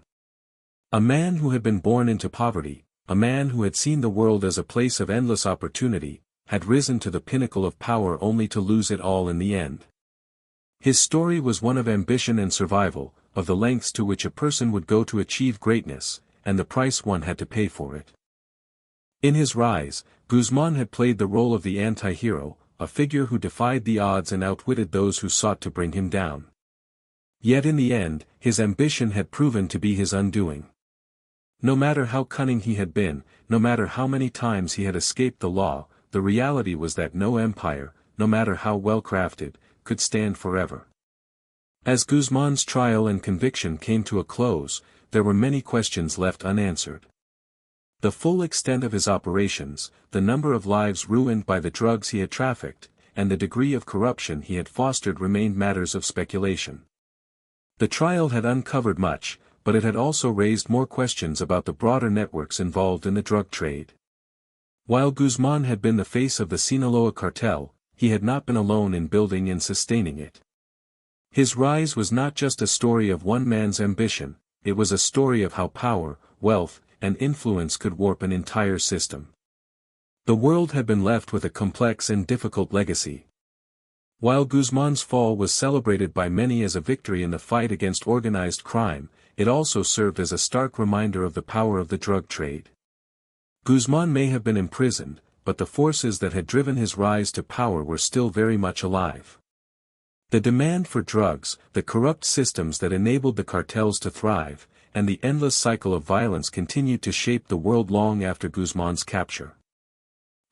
A man who had been born into poverty, a man who had seen the world as a place of endless opportunity, had risen to the pinnacle of power only to lose it all in the end. His story was one of ambition and survival, of the lengths to which a person would go to achieve greatness, and the price one had to pay for it. In his rise, Guzman had played the role of the anti-hero, a figure who defied the odds and outwitted those who sought to bring him down. Yet in the end, his ambition had proven to be his undoing. No matter how cunning he had been, no matter how many times he had escaped the law, the reality was that no empire, no matter how well crafted, could stand forever. As Guzman's trial and conviction came to a close, there were many questions left unanswered. The full extent of his operations, the number of lives ruined by the drugs he had trafficked, and the degree of corruption he had fostered remained matters of speculation. The trial had uncovered much, but it had also raised more questions about the broader networks involved in the drug trade. While Guzman had been the face of the Sinaloa cartel, he had not been alone in building and sustaining it. His rise was not just a story of one man's ambition, it was a story of how power, wealth, and influence could warp an entire system. The world had been left with a complex and difficult legacy. While Guzman's fall was celebrated by many as a victory in the fight against organized crime, it also served as a stark reminder of the power of the drug trade. Guzman may have been imprisoned, but the forces that had driven his rise to power were still very much alive. The demand for drugs, the corrupt systems that enabled the cartels to thrive, and the endless cycle of violence continued to shape the world long after Guzman's capture.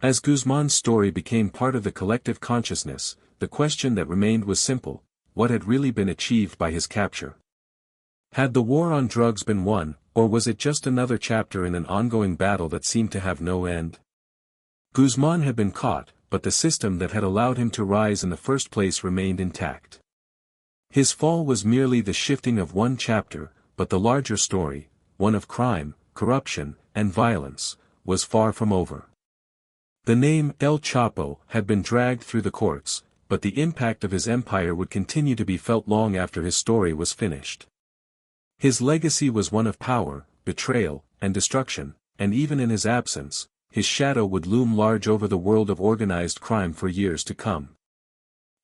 As Guzman's story became part of the collective consciousness, the question that remained was simple: what had really been achieved by his capture? Had the war on drugs been won, or was it just another chapter in an ongoing battle that seemed to have no end? Guzman had been caught, but the system that had allowed him to rise in the first place remained intact. His fall was merely the shifting of one chapter, but the larger story, one of crime, corruption, and violence, was far from over. The name El Chapo had been dragged through the courts, but the impact of his empire would continue to be felt long after his story was finished. His legacy was one of power, betrayal, and destruction, and even in his absence, his shadow would loom large over the world of organized crime for years to come.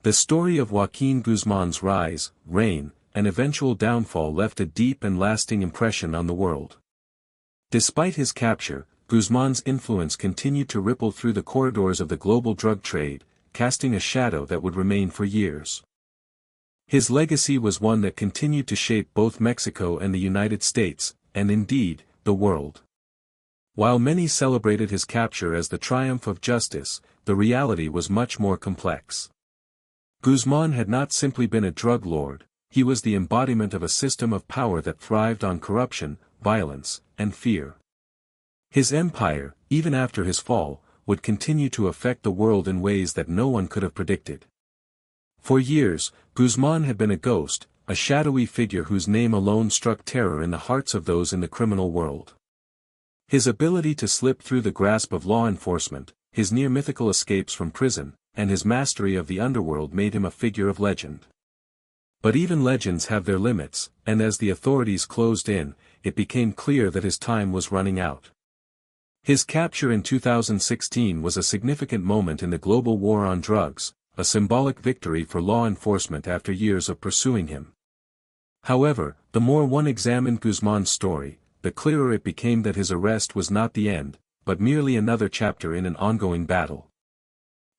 The story of Joaquin Guzman's rise, reign, and eventual downfall left a deep and lasting impression on the world. Despite his capture, Guzman's influence continued to ripple through the corridors of the global drug trade, casting a shadow that would remain for years. His legacy was one that continued to shape both Mexico and the United States, and indeed, the world. While many celebrated his capture as the triumph of justice, the reality was much more complex. Guzman had not simply been a drug lord, he was the embodiment of a system of power that thrived on corruption, violence, and fear. His empire, even after his fall, would continue to affect the world in ways that no one could have predicted. For years, Guzman had been a ghost, a shadowy figure whose name alone struck terror in the hearts of those in the criminal world. His ability to slip through the grasp of law enforcement, his near-mythical escapes from prison, and his mastery of the underworld made him a figure of legend. But even legends have their limits, and as the authorities closed in, it became clear that his time was running out. His capture in 2016 was a significant moment in the global war on drugs, a symbolic victory for law enforcement after years of pursuing him. However, the more one examined Guzman's story, the clearer it became that his arrest was not the end, but merely another chapter in an ongoing battle.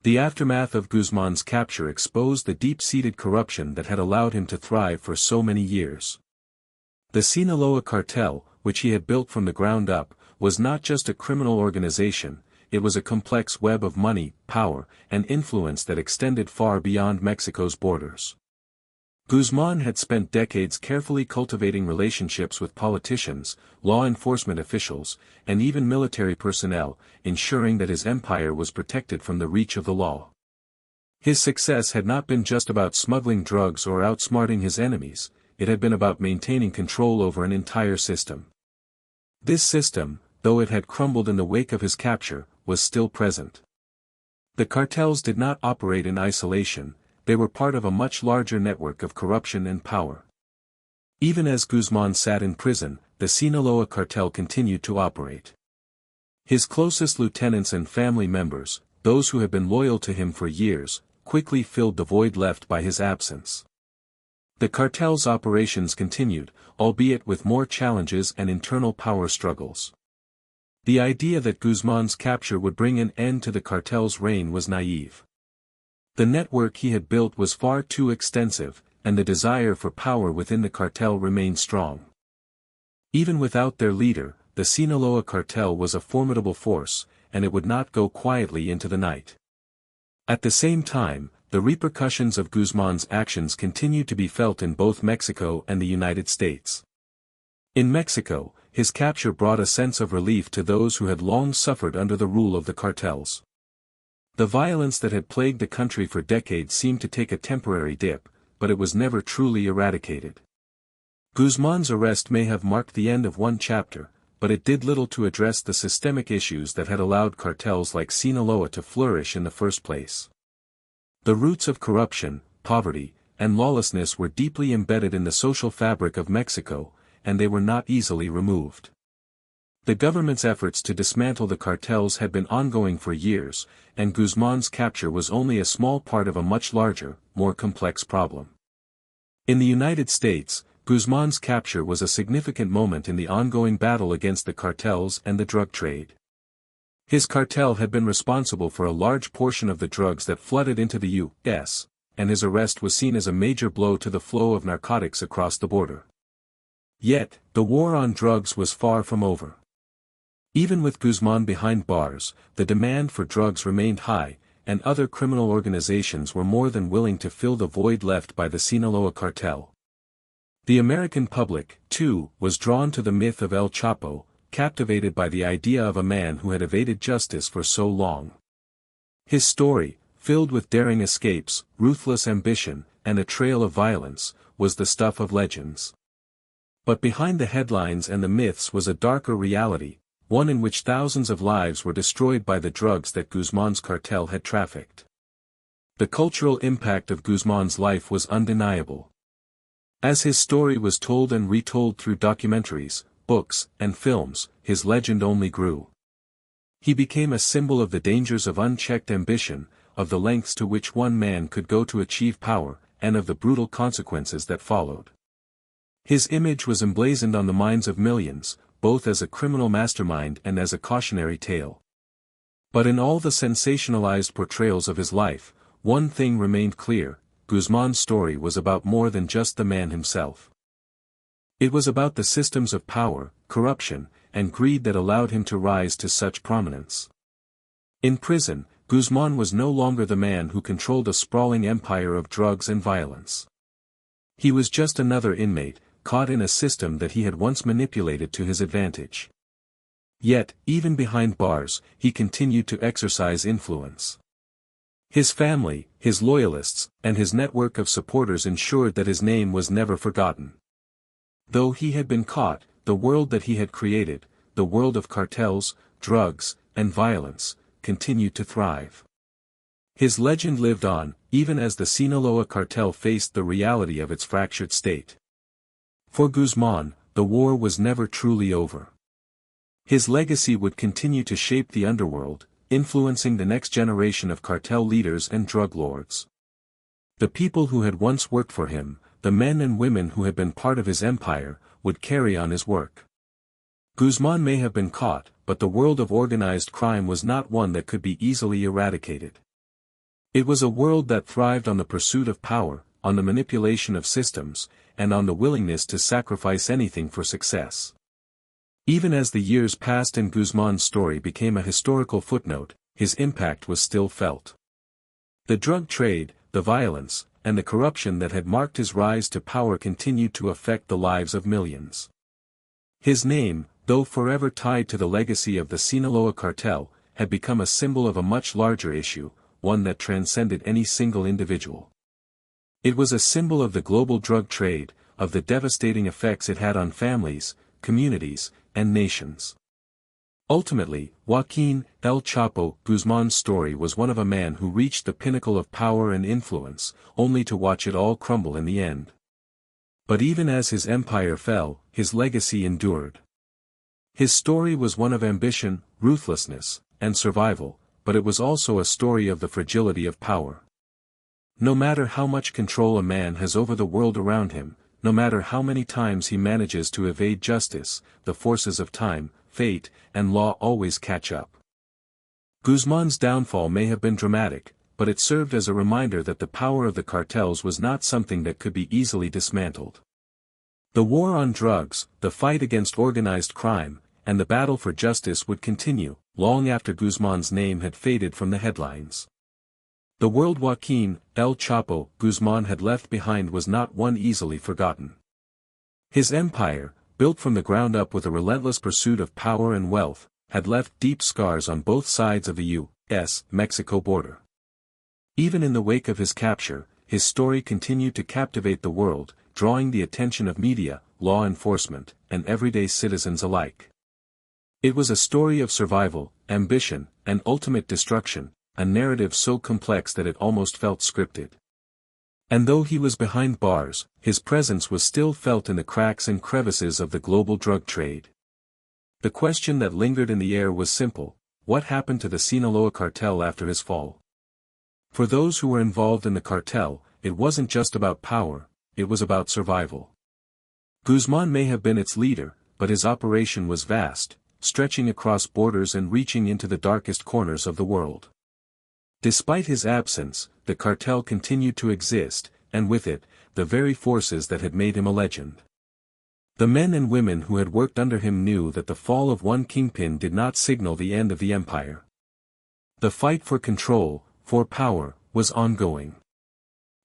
The aftermath of Guzman's capture exposed the deep-seated corruption that had allowed him to thrive for so many years. The Sinaloa cartel, which he had built from the ground up, was not just a criminal organization, it was a complex web of money, power, and influence that extended far beyond Mexico's borders. Guzman had spent decades carefully cultivating relationships with politicians, law enforcement officials, and even military personnel, ensuring that his empire was protected from the reach of the law. His success had not been just about smuggling drugs or outsmarting his enemies, it had been about maintaining control over an entire system. This system, though it had crumbled in the wake of his capture, was still present. The cartels did not operate in isolation, they were part of a much larger network of corruption and power. Even as Guzman sat in prison, the Sinaloa cartel continued to operate. His closest lieutenants and family members, those who had been loyal to him for years, quickly filled the void left by his absence. The cartel's operations continued, albeit with more challenges and internal power struggles. The idea that Guzman's capture would bring an end to the cartel's reign was naive. The network he had built was far too extensive, and the desire for power within the cartel remained strong. Even without their leader, the Sinaloa cartel was a formidable force, and it would not go quietly into the night. At the same time, the repercussions of Guzman's actions continued to be felt in both Mexico and the United States. In Mexico, his capture brought a sense of relief to those who had long suffered under the rule of the cartels. The violence that had plagued the country for decades seemed to take a temporary dip, but it was never truly eradicated. Guzman's arrest may have marked the end of one chapter, but it did little to address the systemic issues that had allowed cartels like Sinaloa to flourish in the first place. The roots of corruption, poverty, and lawlessness were deeply embedded in the social fabric of Mexico, and they were not easily removed. The government's efforts to dismantle the cartels had been ongoing for years, and Guzman's capture was only a small part of a much larger, more complex problem. In the United States, Guzman's capture was a significant moment in the ongoing battle against the cartels and the drug trade. His cartel had been responsible for a large portion of the drugs that flooded into the U.S., and his arrest was seen as a major blow to the flow of narcotics across the border. Yet, the war on drugs was far from over. Even with Guzman behind bars, the demand for drugs remained high, and other criminal organizations were more than willing to fill the void left by the Sinaloa cartel. The American public, too, was drawn to the myth of El Chapo, captivated by the idea of a man who had evaded justice for so long. His story, filled with daring escapes, ruthless ambition, and a trail of violence, was the stuff of legends. But behind the headlines and the myths was a darker reality, one in which thousands of lives were destroyed by the drugs that Guzman's cartel had trafficked. The cultural impact of Guzman's life was undeniable. As his story was told and retold through documentaries, books, and films, his legend only grew. He became a symbol of the dangers of unchecked ambition, of the lengths to which one man could go to achieve power, and of the brutal consequences that followed. His image was emblazoned on the minds of millions, both as a criminal mastermind and as a cautionary tale. But in all the sensationalized portrayals of his life, one thing remained clear: Guzman's story was about more than just the man himself. It was about the systems of power, corruption, and greed that allowed him to rise to such prominence. In prison, Guzman was no longer the man who controlled a sprawling empire of drugs and violence. He was just another inmate, caught in a system that he had once manipulated to his advantage. Yet, even behind bars, he continued to exercise influence. His family, his loyalists, and his network of supporters ensured that his name was never forgotten. Though he had been caught, the world that he had created, the world of cartels, drugs, and violence, continued to thrive. His legend lived on, even as the Sinaloa cartel faced the reality of its fractured state. For Guzman, the war was never truly over. His legacy would continue to shape the underworld, influencing the next generation of cartel leaders and drug lords. The people who had once worked for him, the men and women who had been part of his empire, would carry on his work. Guzman may have been caught, but the world of organized crime was not one that could be easily eradicated. It was a world that thrived on the pursuit of power, on the manipulation of systems, and on the willingness to sacrifice anything for success. Even as the years passed and Guzman's story became a historical footnote, his impact was still felt. The drug trade, the violence, and the corruption that had marked his rise to power continued to affect the lives of millions. His name, though forever tied to the legacy of the Sinaloa cartel, had become a symbol of a much larger issue, one that transcended any single individual. It was a symbol of the global drug trade, of the devastating effects it had on families, communities, and nations. Ultimately, Joaquin, El Chapo Guzman's story was one of a man who reached the pinnacle of power and influence, only to watch it all crumble in the end. But even as his empire fell, his legacy endured. His story was one of ambition, ruthlessness, and survival, but it was also a story of the fragility of power. No matter how much control a man has over the world around him, no matter how many times he manages to evade justice, the forces of time, fate, and law always catch up. Guzman's downfall may have been dramatic, but it served as a reminder that the power of the cartels was not something that could be easily dismantled. The war on drugs, the fight against organized crime, and the battle for justice would continue, long after Guzman's name had faded from the headlines. The world Joaquin, El Chapo Guzman had left behind was not one easily forgotten. His empire, built from the ground up with a relentless pursuit of power and wealth, had left deep scars on both sides of the U.S.-Mexico border. Even in the wake of his capture, his story continued to captivate the world, drawing the attention of media, law enforcement, and everyday citizens alike. It was a story of survival, ambition, and ultimate destruction, a narrative so complex that it almost felt scripted. And though he was behind bars, his presence was still felt in the cracks and crevices of the global drug trade. The question that lingered in the air was simple: what happened to the Sinaloa cartel after his fall? For those who were involved in the cartel, it wasn't just about power, it was about survival. Guzman may have been its leader, but his operation was vast, stretching across borders and reaching into the darkest corners of the world. Despite his absence, the cartel continued to exist, and with it, the very forces that had made him a legend. The men and women who had worked under him knew that the fall of one kingpin did not signal the end of the empire. The fight for control, for power, was ongoing.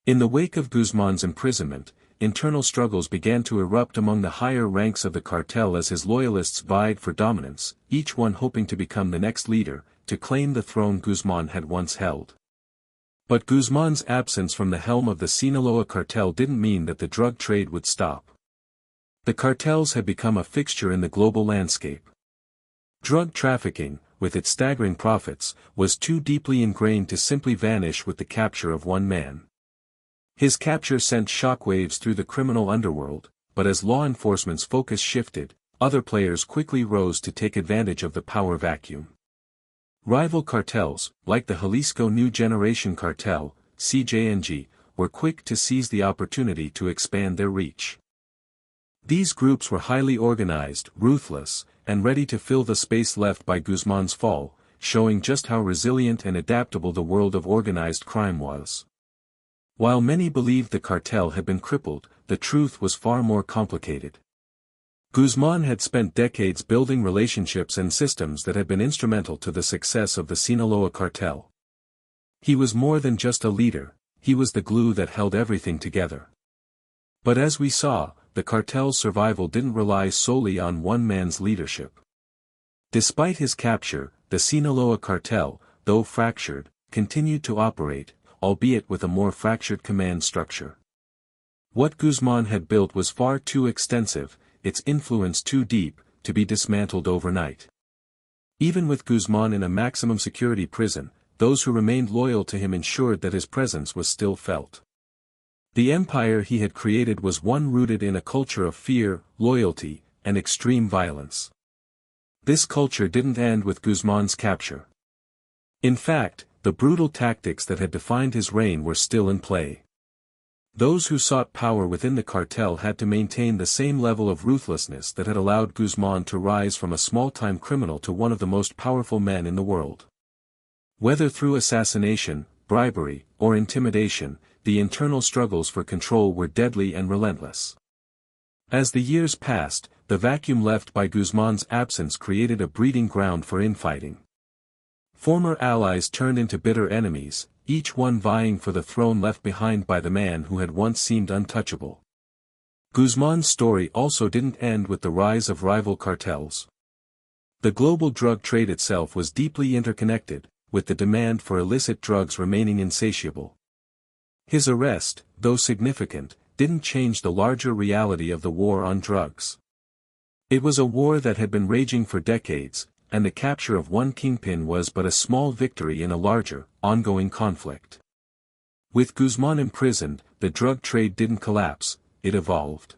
In the wake of Guzman's imprisonment, internal struggles began to erupt among the higher ranks of the cartel as his loyalists vied for dominance, each one hoping to become the next leader, to claim the throne Guzman had once held. But Guzman's absence from the helm of the Sinaloa cartel didn't mean that the drug trade would stop. The cartels had become a fixture in the global landscape. Drug trafficking, with its staggering profits, was too deeply ingrained to simply vanish with the capture of one man. His capture sent shockwaves through the criminal underworld, but as law enforcement's focus shifted, other players quickly rose to take advantage of the power vacuum. Rival cartels, like the Jalisco New Generation Cartel, CJNG, were quick to seize the opportunity to expand their reach. These groups were highly organized, ruthless, and ready to fill the space left by Guzman's fall, showing just how resilient and adaptable the world of organized crime was. While many believed the cartel had been crippled, the truth was far more complicated. Guzman had spent decades building relationships and systems that had been instrumental to the success of the Sinaloa cartel. He was more than just a leader, he was the glue that held everything together. But as we saw, the cartel's survival didn't rely solely on one man's leadership. Despite his capture, the Sinaloa cartel, though fractured, continued to operate, albeit with a more fractured command structure. What Guzman had built was far too extensive, its influence too deep, to be dismantled overnight. Even with Guzman in a maximum security prison, those who remained loyal to him ensured that his presence was still felt. The empire he had created was one rooted in a culture of fear, loyalty, and extreme violence. This culture didn't end with Guzman's capture. In fact, the brutal tactics that had defined his reign were still in play. Those who sought power within the cartel had to maintain the same level of ruthlessness that had allowed Guzman to rise from a small-time criminal to one of the most powerful men in the world. Whether through assassination, bribery, or intimidation, the internal struggles for control were deadly and relentless. As the years passed, the vacuum left by Guzman's absence created a breeding ground for infighting. Former allies turned into bitter enemies, each one vying for the throne left behind by the man who had once seemed untouchable. Guzman's story also didn't end with the rise of rival cartels. The global drug trade itself was deeply interconnected, with the demand for illicit drugs remaining insatiable. His arrest, though significant, didn't change the larger reality of the war on drugs. It was a war that had been raging for decades, and the capture of one kingpin was but a small victory in a larger, ongoing conflict. With Guzman imprisoned, the drug trade didn't collapse, it evolved.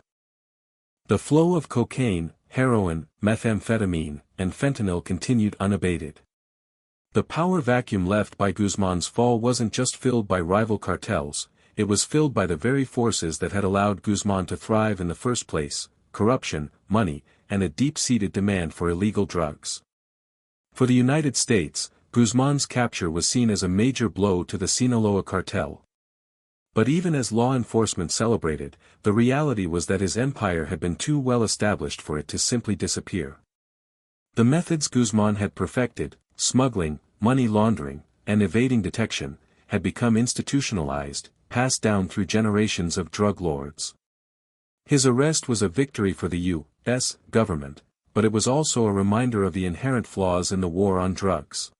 The flow of cocaine, heroin, methamphetamine, and fentanyl continued unabated. The power vacuum left by Guzman's fall wasn't just filled by rival cartels, it was filled by the very forces that had allowed Guzman to thrive in the first place: corruption, money, and a deep-seated demand for illegal drugs. For the United States, Guzman's capture was seen as a major blow to the Sinaloa cartel. But even as law enforcement celebrated, the reality was that his empire had been too well established for it to simply disappear. The methods Guzman had perfected, smuggling, money laundering, and evading detection, had become institutionalized, passed down through generations of drug lords. His arrest was a victory for the U.S. government, but it was also a reminder of the inherent flaws in the war on drugs.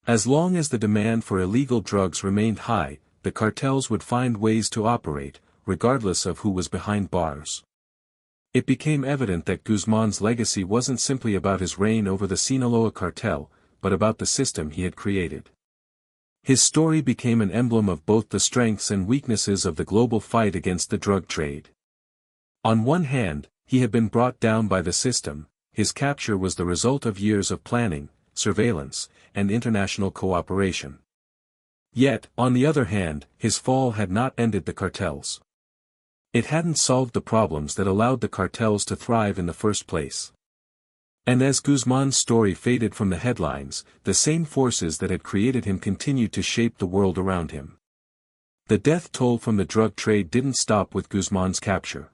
As long as the demand for illegal drugs remained high, the cartels would find ways to operate, regardless of who was behind bars. It became evident that Guzman's legacy wasn't simply about his reign over the Sinaloa cartel, but about the system he had created. His story became an emblem of both the strengths and weaknesses of the global fight against the drug trade. On one hand, he had been brought down by the system. His capture was the result of years of planning, surveillance, and international cooperation. Yet, on the other hand, his fall had not ended the cartels. It hadn't solved the problems that allowed the cartels to thrive in the first place. And as Guzman's story faded from the headlines, the same forces that had created him continued to shape the world around him. The death toll from the drug trade didn't stop with Guzman's capture.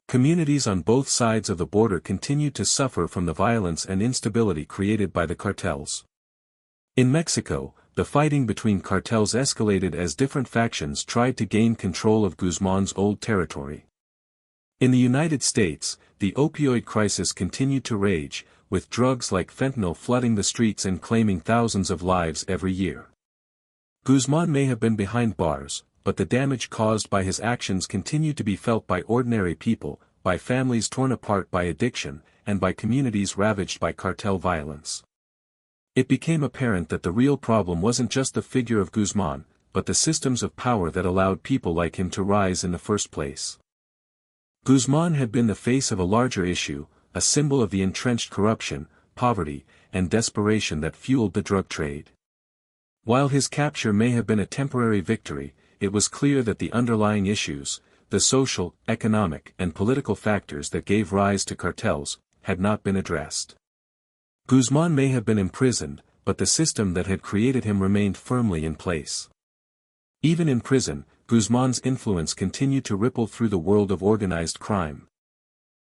Communities on both sides of the border continued to suffer from the violence and instability created by the cartels. In Mexico, the fighting between cartels escalated as different factions tried to gain control of Guzman's old territory. In the United States, the opioid crisis continued to rage, with drugs like fentanyl flooding the streets and claiming thousands of lives every year. Guzman may have been behind bars, but the damage caused by his actions continued to be felt by ordinary people, by families torn apart by addiction, and by communities ravaged by cartel violence. It became apparent that the real problem wasn't just the figure of Guzman, but the systems of power that allowed people like him to rise in the first place. Guzman had been the face of a larger issue, a symbol of the entrenched corruption, poverty, and desperation that fueled the drug trade. While his capture may have been a temporary victory, it was clear that the underlying issues, the social, economic, and political factors that gave rise to cartels, had not been addressed. Guzman may have been imprisoned, but the system that had created him remained firmly in place. Even in prison, Guzman's influence continued to ripple through the world of organized crime.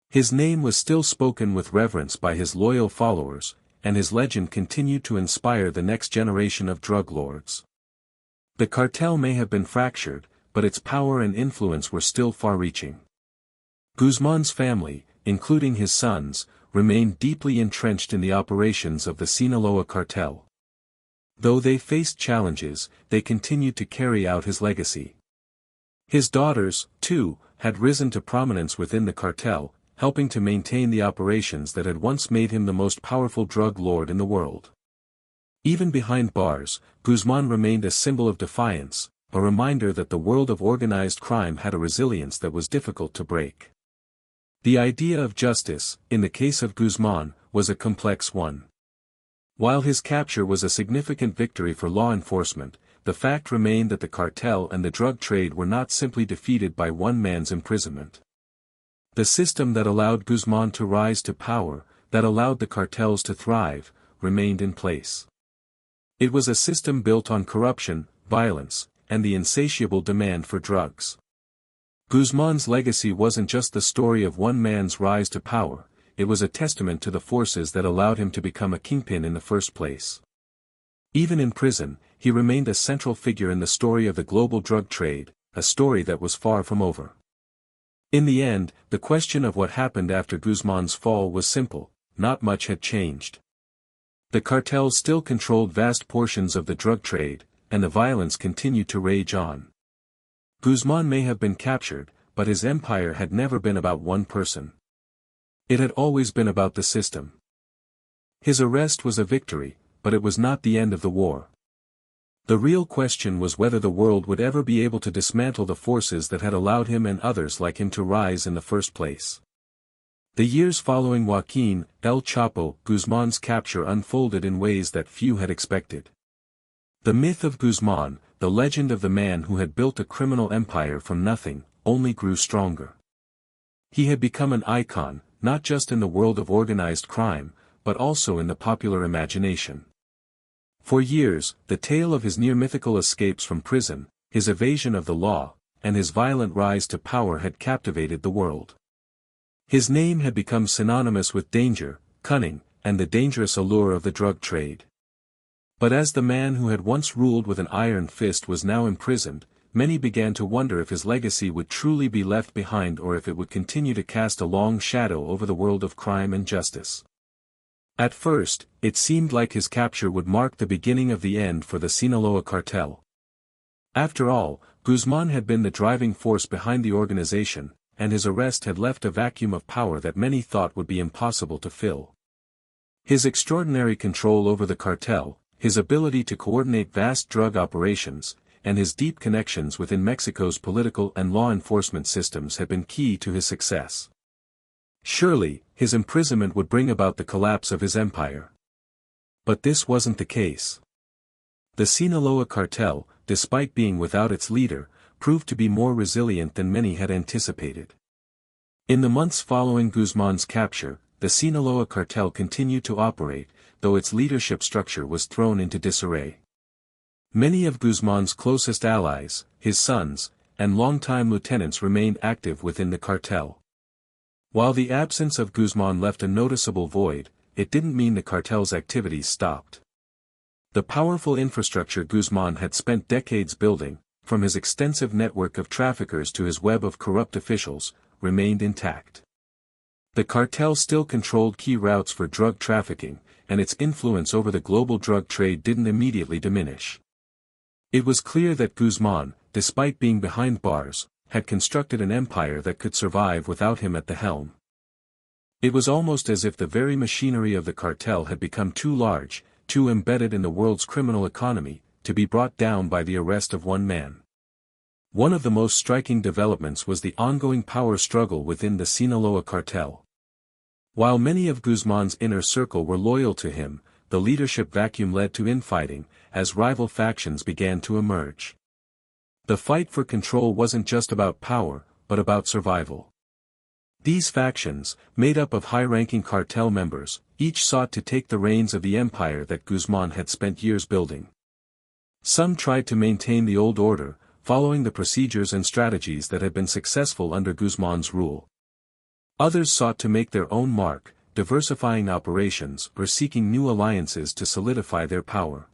His name was still spoken with reverence by his loyal followers, and his legend continued to inspire the next generation of drug lords. The cartel may have been fractured, but its power and influence were still far-reaching. Guzman's family, including his sons, remained deeply entrenched in the operations of the Sinaloa cartel. Though they faced challenges, they continued to carry out his legacy. His daughters, too, had risen to prominence within the cartel, helping to maintain the operations that had once made him the most powerful drug lord in the world. Even behind bars, Guzman remained a symbol of defiance, a reminder that the world of organized crime had a resilience that was difficult to break. The idea of justice, in the case of Guzman, was a complex one. While his capture was a significant victory for law enforcement, the fact remained that the cartel and the drug trade were not simply defeated by one man's imprisonment. The system that allowed Guzman to rise to power, that allowed the cartels to thrive, remained in place. It was a system built on corruption, violence, and the insatiable demand for drugs. Guzman's legacy wasn't just the story of one man's rise to power, it was a testament to the forces that allowed him to become a kingpin in the first place. Even in prison, he remained a central figure in the story of the global drug trade, a story that was far from over. In the end, the question of what happened after Guzman's fall was simple: not much had changed. The cartels still controlled vast portions of the drug trade, and the violence continued to rage on. Guzman may have been captured, but his empire had never been about one person. It had always been about the system. His arrest was a victory, but it was not the end of the war. The real question was whether the world would ever be able to dismantle the forces that had allowed him and others like him to rise in the first place. The years following Joaquin, El Chapo, Guzman's capture unfolded in ways that few had expected. The myth of Guzman, the legend of the man who had built a criminal empire from nothing, only grew stronger. He had become an icon, not just in the world of organized crime, but also in the popular imagination. For years, the tale of his near-mythical escapes from prison, his evasion of the law, and his violent rise to power had captivated the world. His name had become synonymous with danger, cunning, and the dangerous allure of the drug trade. But as the man who had once ruled with an iron fist was now imprisoned, many began to wonder if his legacy would truly be left behind or if it would continue to cast a long shadow over the world of crime and justice. At first, it seemed like his capture would mark the beginning of the end for the Sinaloa cartel. After all, Guzman had been the driving force behind the organization, and his arrest had left a vacuum of power that many thought would be impossible to fill. His extraordinary control over the cartel, his ability to coordinate vast drug operations, and his deep connections within Mexico's political and law enforcement systems had been key to his success. Surely, his imprisonment would bring about the collapse of his empire. But this wasn't the case. The Sinaloa cartel, despite being without its leader, proved to be more resilient than many had anticipated. In the months following Guzman's capture, the Sinaloa cartel continued to operate, though its leadership structure was thrown into disarray. Many of Guzman's closest allies, his sons, and longtime lieutenants remained active within the cartel. While the absence of Guzman left a noticeable void, it didn't mean the cartel's activities stopped. The powerful infrastructure Guzman had spent decades building, from his extensive network of traffickers to his web of corrupt officials, remained intact. The cartel still controlled key routes for drug trafficking, and its influence over the global drug trade didn't immediately diminish. It was clear that Guzman, despite being behind bars, had constructed an empire that could survive without him at the helm. It was almost as if the very machinery of the cartel had become too large, too embedded in the world's criminal economy, to be brought down by the arrest of one man. One of the most striking developments was the ongoing power struggle within the Sinaloa cartel. While many of Guzman's inner circle were loyal to him, the leadership vacuum led to infighting, as rival factions began to emerge. The fight for control wasn't just about power, but about survival. These factions, made up of high-ranking cartel members, each sought to take the reins of the empire that Guzman had spent years building. Some tried to maintain the old order, following the procedures and strategies that had been successful under Guzman's rule. Others sought to make their own mark, diversifying operations or seeking new alliances to solidify their power.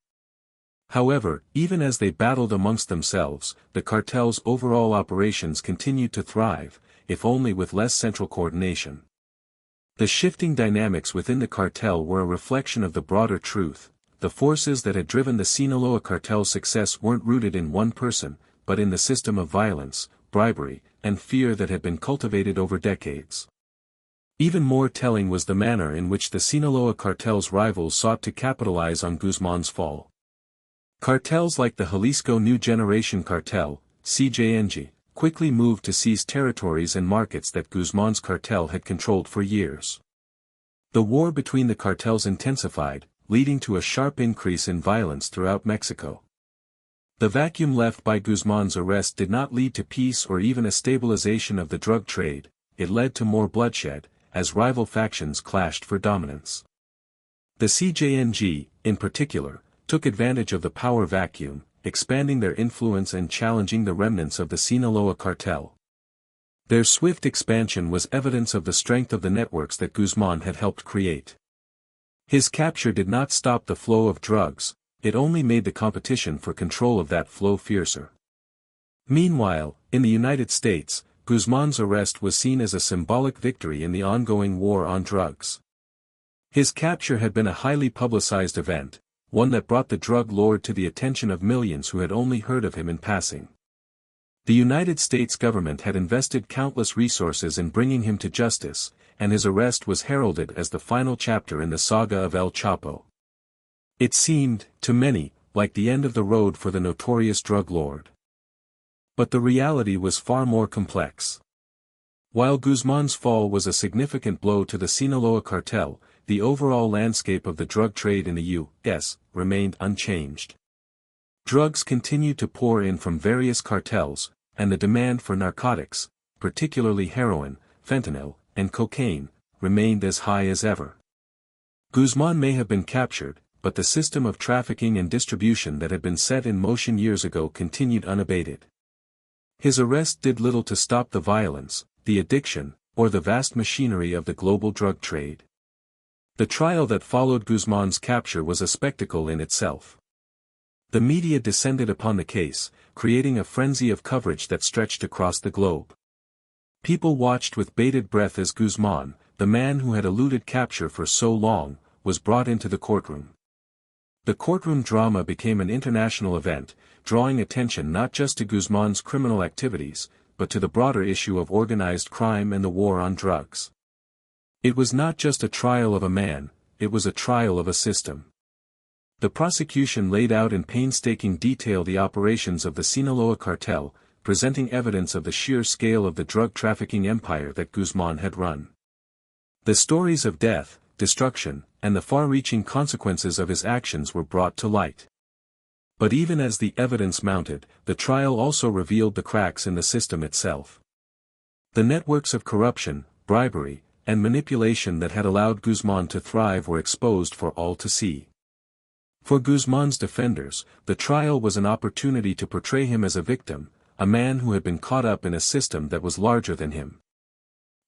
However, even as they battled amongst themselves, the cartel's overall operations continued to thrive, if only with less central coordination. The shifting dynamics within the cartel were a reflection of the broader truth. The forces that had driven the Sinaloa cartel's success weren't rooted in one person, but in the system of violence, bribery, and fear that had been cultivated over decades. Even more telling was the manner in which the Sinaloa cartel's rivals sought to capitalize on Guzman's fall. Cartels like the Jalisco New Generation Cartel, CJNG, quickly moved to seize territories and markets that Guzman's cartel had controlled for years. The war between the cartels intensified, leading to a sharp increase in violence throughout Mexico. The vacuum left by Guzman's arrest did not lead to peace or even a stabilization of the drug trade, it led to more bloodshed, as rival factions clashed for dominance. The CJNG, in particular, took advantage of the power vacuum, expanding their influence and challenging the remnants of the Sinaloa cartel. Their swift expansion was evidence of the strength of the networks that Guzman had helped create. His capture did not stop the flow of drugs, it only made the competition for control of that flow fiercer. Meanwhile, in the United States, Guzman's arrest was seen as a symbolic victory in the ongoing war on drugs. His capture had been a highly publicized event, one that brought the drug lord to the attention of millions who had only heard of him in passing. The United States government had invested countless resources in bringing him to justice, and his arrest was heralded as the final chapter in the saga of El Chapo. It seemed, to many, like the end of the road for the notorious drug lord. But the reality was far more complex. While Guzman's fall was a significant blow to the Sinaloa cartel, the overall landscape of the drug trade in the U.S. remained unchanged. Drugs continued to pour in from various cartels, and the demand for narcotics, particularly heroin, fentanyl, and cocaine, remained as high as ever. Guzman may have been captured, but the system of trafficking and distribution that had been set in motion years ago continued unabated. His arrest did little to stop the violence, the addiction, or the vast machinery of the global drug trade. The trial that followed Guzman's capture was a spectacle in itself. The media descended upon the case, creating a frenzy of coverage that stretched across the globe. People watched with bated breath as Guzman, the man who had eluded capture for so long, was brought into the courtroom. The courtroom drama became an international event, drawing attention not just to Guzman's criminal activities, but to the broader issue of organized crime and the war on drugs. It was not just a trial of a man, it was a trial of a system. The prosecution laid out in painstaking detail the operations of the Sinaloa cartel, presenting evidence of the sheer scale of the drug trafficking empire that Guzman had run. The stories of death, destruction, and the far-reaching consequences of his actions were brought to light. But even as the evidence mounted, the trial also revealed the cracks in the system itself. The networks of corruption, bribery, and manipulation that had allowed Guzman to thrive were exposed for all to see. For Guzman's defenders, the trial was an opportunity to portray him as a victim, a man who had been caught up in a system that was larger than him.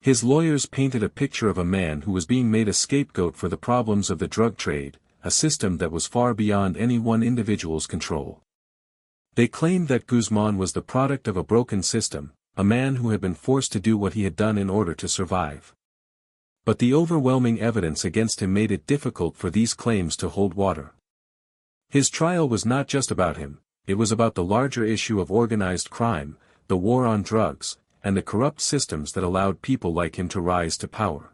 His lawyers painted a picture of a man who was being made a scapegoat for the problems of the drug trade, a system that was far beyond any one individual's control. They claimed that Guzman was the product of a broken system, a man who had been forced to do what he had done in order to survive. But the overwhelming evidence against him made it difficult for these claims to hold water. His trial was not just about him, it was about the larger issue of organized crime, the war on drugs, and the corrupt systems that allowed people like him to rise to power.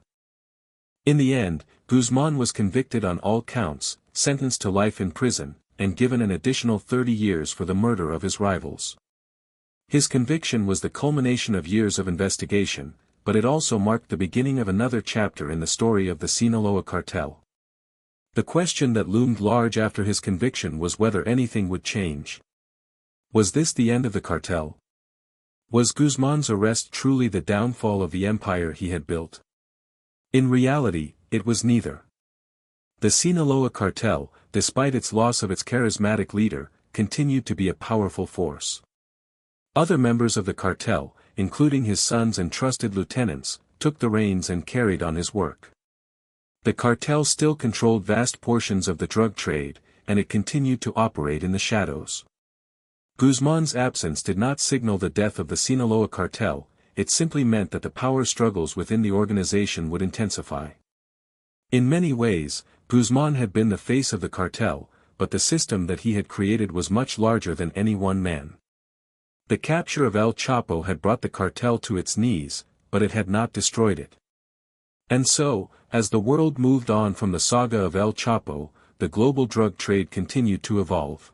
In the end, Guzman was convicted on all counts, sentenced to life in prison, and given an additional 30 years for the murder of his rivals. His conviction was the culmination of years of investigation, but it also marked the beginning of another chapter in the story of the Sinaloa cartel. The question that loomed large after his conviction was whether anything would change. Was this the end of the cartel? Was Guzman's arrest truly the downfall of the empire he had built? In reality, it was neither. The Sinaloa cartel, despite its loss of its charismatic leader, continued to be a powerful force. Other members of the cartel, including his sons and trusted lieutenants, took the reins and carried on his work. The cartel still controlled vast portions of the drug trade, and it continued to operate in the shadows. Guzman's absence did not signal the death of the Sinaloa cartel, it simply meant that the power struggles within the organization would intensify. In many ways, Guzman had been the face of the cartel, but the system that he had created was much larger than any one man. The capture of El Chapo had brought the cartel to its knees, but it had not destroyed it. And so, as the world moved on from the saga of El Chapo, the global drug trade continued to evolve.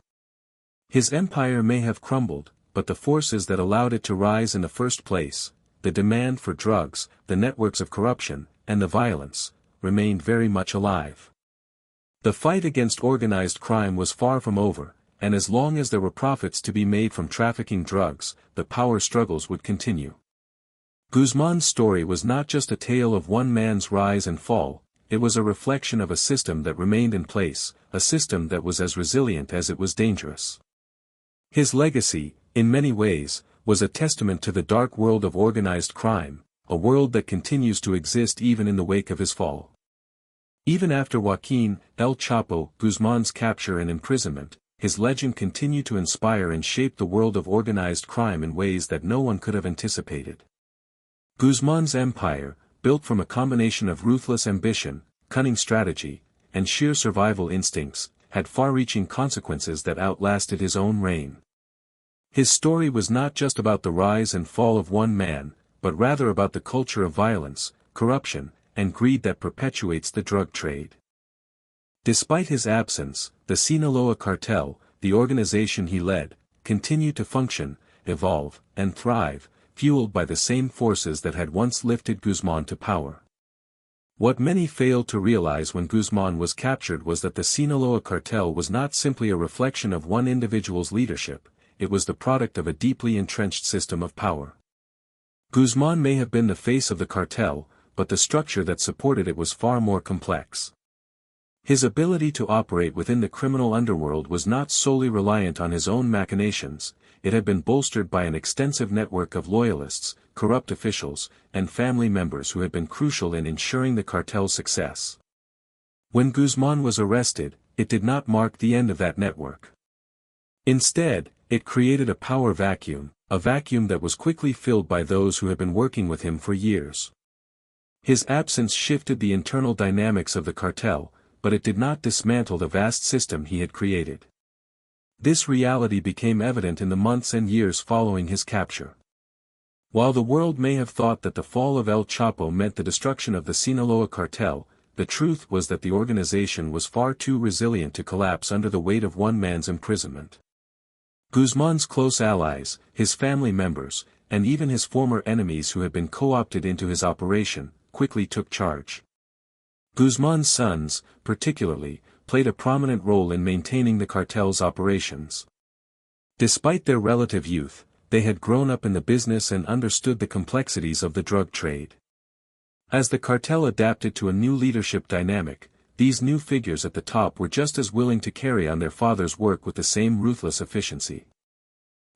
His empire may have crumbled, but the forces that allowed it to rise in the first place, the demand for drugs, the networks of corruption, and the violence, remained very much alive. The fight against organized crime was far from over, and as long as there were profits to be made from trafficking drugs, the power struggles would continue. Guzman's story was not just a tale of one man's rise and fall, it was a reflection of a system that remained in place, a system that was as resilient as it was dangerous. His legacy, in many ways, was a testament to the dark world of organized crime, a world that continues to exist even in the wake of his fall. Even after Joaquin, El Chapo, Guzman's capture and imprisonment, his legend continued to inspire and shape the world of organized crime in ways that no one could have anticipated. Guzman's empire, built from a combination of ruthless ambition, cunning strategy, and sheer survival instincts, had far-reaching consequences that outlasted his own reign. His story was not just about the rise and fall of one man, but rather about the culture of violence, corruption, and greed that perpetuates the drug trade. Despite his absence, the Sinaloa cartel, the organization he led, continued to function, evolve, and thrive, fueled by the same forces that had once lifted Guzman to power. What many failed to realize when Guzman was captured was that the Sinaloa cartel was not simply a reflection of one individual's leadership, it was the product of a deeply entrenched system of power. Guzman may have been the face of the cartel, but the structure that supported it was far more complex. His ability to operate within the criminal underworld was not solely reliant on his own machinations, it had been bolstered by an extensive network of loyalists, corrupt officials, and family members who had been crucial in ensuring the cartel's success. When Guzman was arrested, it did not mark the end of that network. Instead, it created a power vacuum, a vacuum that was quickly filled by those who had been working with him for years. His absence shifted the internal dynamics of the cartel, but it did not dismantle the vast system he had created. This reality became evident in the months and years following his capture. While the world may have thought that the fall of El Chapo meant the destruction of the Sinaloa cartel, the truth was that the organization was far too resilient to collapse under the weight of one man's imprisonment. Guzman's close allies, his family members, and even his former enemies who had been co-opted into his operation, quickly took charge. Guzman's sons, particularly, played a prominent role in maintaining the cartel's operations. Despite their relative youth, they had grown up in the business and understood the complexities of the drug trade. As the cartel adapted to a new leadership dynamic, these new figures at the top were just as willing to carry on their father's work with the same ruthless efficiency.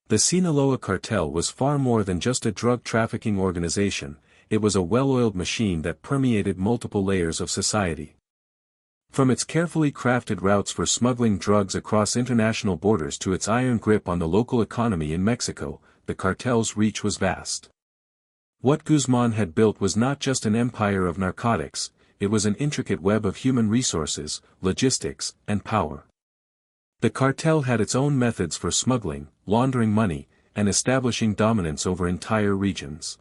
The Sinaloa cartel was far more than just a drug trafficking organization, it was a well-oiled machine that permeated multiple layers of society. From its carefully crafted routes for smuggling drugs across international borders to its iron grip on the local economy in Mexico, the cartel's reach was vast. What Guzman had built was not just an empire of narcotics, it was an intricate web of human resources, logistics, and power. The cartel had its own methods for smuggling, laundering money, and establishing dominance over entire regions.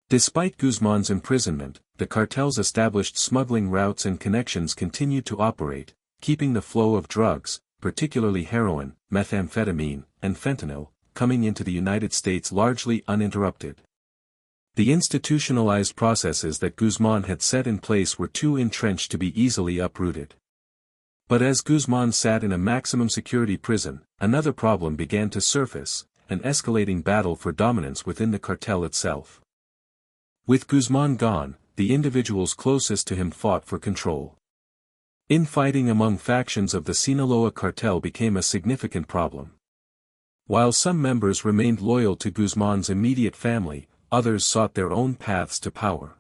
Despite Guzman's imprisonment, the cartel's established smuggling routes and connections continued to operate, keeping the flow of drugs, particularly heroin, methamphetamine, and fentanyl, coming into the United States largely uninterrupted. The institutionalized processes that Guzman had set in place were too entrenched to be easily uprooted. But as Guzman sat in a maximum security prison, another problem began to surface, an escalating battle for dominance within the cartel itself. With Guzman gone, the individuals closest to him fought for control. Infighting among factions of the Sinaloa cartel became a significant problem. While some members remained loyal to Guzman's immediate family, others sought their own paths to power.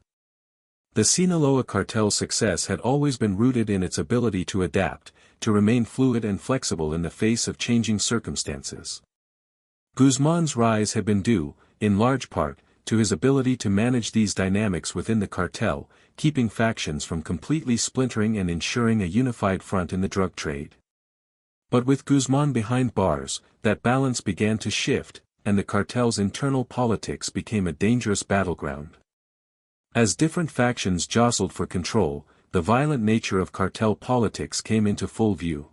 The Sinaloa cartel's success had always been rooted in its ability to adapt, to remain fluid and flexible in the face of changing circumstances. Guzman's rise had been due, in large part, to his ability to manage these dynamics within the cartel, keeping factions from completely splintering and ensuring a unified front in the drug trade. But with Guzman behind bars, that balance began to shift, and the cartel's internal politics became a dangerous battleground. As different factions jostled for control, the violent nature of cartel politics came into full view.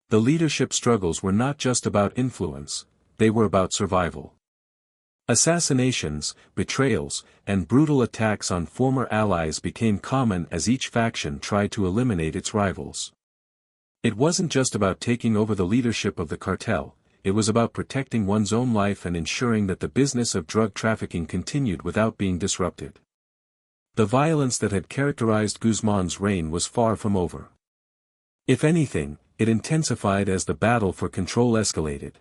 The leadership struggles were not just about influence, they were about survival. Assassinations, betrayals, and brutal attacks on former allies became common as each faction tried to eliminate its rivals. It wasn't just about taking over the leadership of the cartel, it was about protecting one's own life and ensuring that the business of drug trafficking continued without being disrupted. The violence that had characterized Guzman's reign was far from over. If anything, it intensified as the battle for control escalated.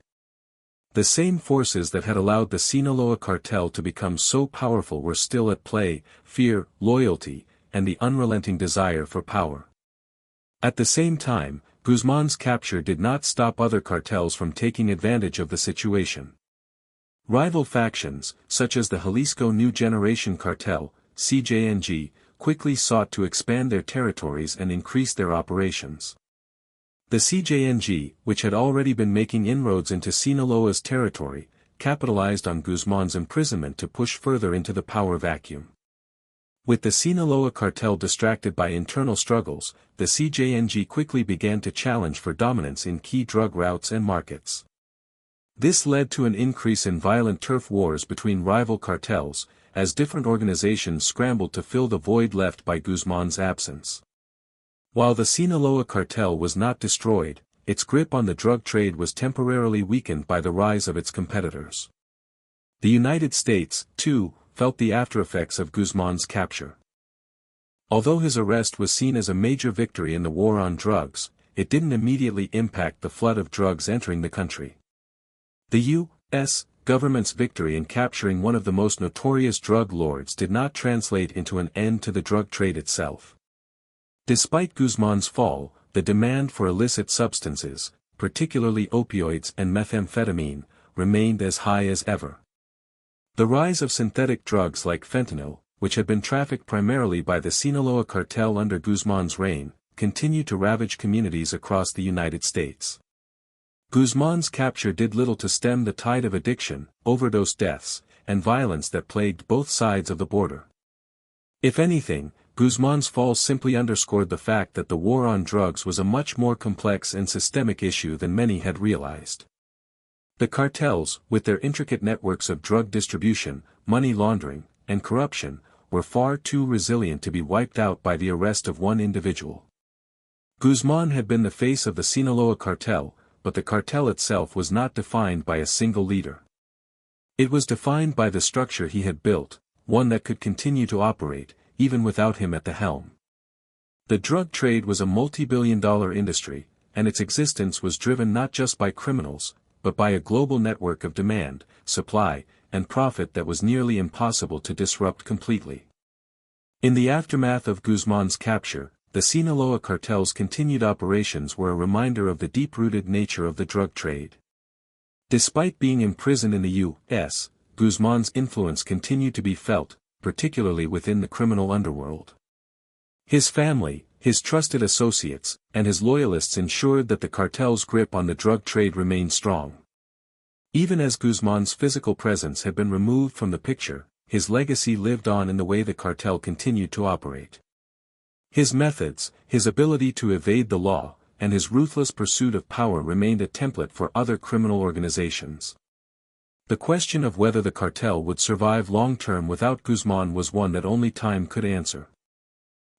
The same forces that had allowed the Sinaloa cartel to become so powerful were still at play: fear, loyalty, and the unrelenting desire for power. At the same time, Guzman's capture did not stop other cartels from taking advantage of the situation. Rival factions, such as the Jalisco New Generation Cartel, CJNG, quickly sought to expand their territories and increase their operations. The CJNG, which had already been making inroads into Sinaloa's territory, capitalized on Guzman's imprisonment to push further into the power vacuum. With the Sinaloa cartel distracted by internal struggles, the CJNG quickly began to challenge for dominance in key drug routes and markets. This led to an increase in violent turf wars between rival cartels, as different organizations scrambled to fill the void left by Guzman's absence. While the Sinaloa cartel was not destroyed, its grip on the drug trade was temporarily weakened by the rise of its competitors. The United States, too, felt the aftereffects of Guzman's capture. Although his arrest was seen as a major victory in the war on drugs, it didn't immediately impact the flood of drugs entering the country. The U.S. government's victory in capturing one of the most notorious drug lords did not translate into an end to the drug trade itself. Despite Guzman's fall, the demand for illicit substances, particularly opioids and methamphetamine, remained as high as ever. The rise of synthetic drugs like fentanyl, which had been trafficked primarily by the Sinaloa cartel under Guzman's reign, continued to ravage communities across the United States. Guzman's capture did little to stem the tide of addiction, overdose deaths, and violence that plagued both sides of the border. If anything, Guzman's fall simply underscored the fact that the war on drugs was a much more complex and systemic issue than many had realized. The cartels, with their intricate networks of drug distribution, money laundering, and corruption, were far too resilient to be wiped out by the arrest of one individual. Guzman had been the face of the Sinaloa cartel, but the cartel itself was not defined by a single leader. It was defined by the structure he had built, one that could continue to operate, even without him at the helm. The drug trade was a multi-billion-dollar industry, and its existence was driven not just by criminals, but by a global network of demand, supply, and profit that was nearly impossible to disrupt completely. In the aftermath of Guzman's capture, the Sinaloa cartel's continued operations were a reminder of the deep-rooted nature of the drug trade. Despite being imprisoned in the U.S., Guzman's influence continued to be felt, particularly within the criminal underworld. His family, his trusted associates, and his loyalists ensured that the cartel's grip on the drug trade remained strong. Even as Guzman's physical presence had been removed from the picture, his legacy lived on in the way the cartel continued to operate. His methods, his ability to evade the law, and his ruthless pursuit of power remained a template for other criminal organizations. The question of whether the cartel would survive long-term without Guzman was one that only time could answer.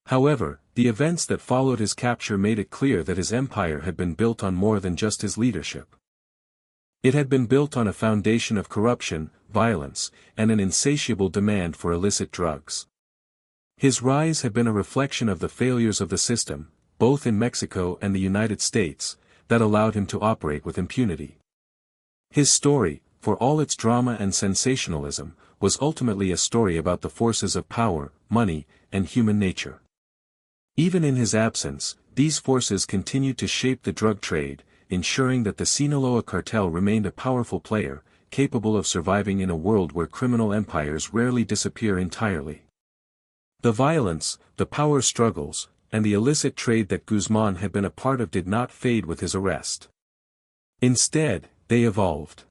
However, the events that followed his capture made it clear that his empire had been built on more than just his leadership. It had been built on a foundation of corruption, violence, and an insatiable demand for illicit drugs. His rise had been a reflection of the failures of the system, both in Mexico and the United States, that allowed him to operate with impunity. His story, for all its drama and sensationalism, was ultimately a story about the forces of power, money, and human nature. Even in his absence, these forces continued to shape the drug trade, ensuring that the Sinaloa cartel remained a powerful player, capable of surviving in a world where criminal empires rarely disappear entirely. The violence, the power struggles, and the illicit trade that Guzman had been a part of did not fade with his arrest. Instead, they evolved.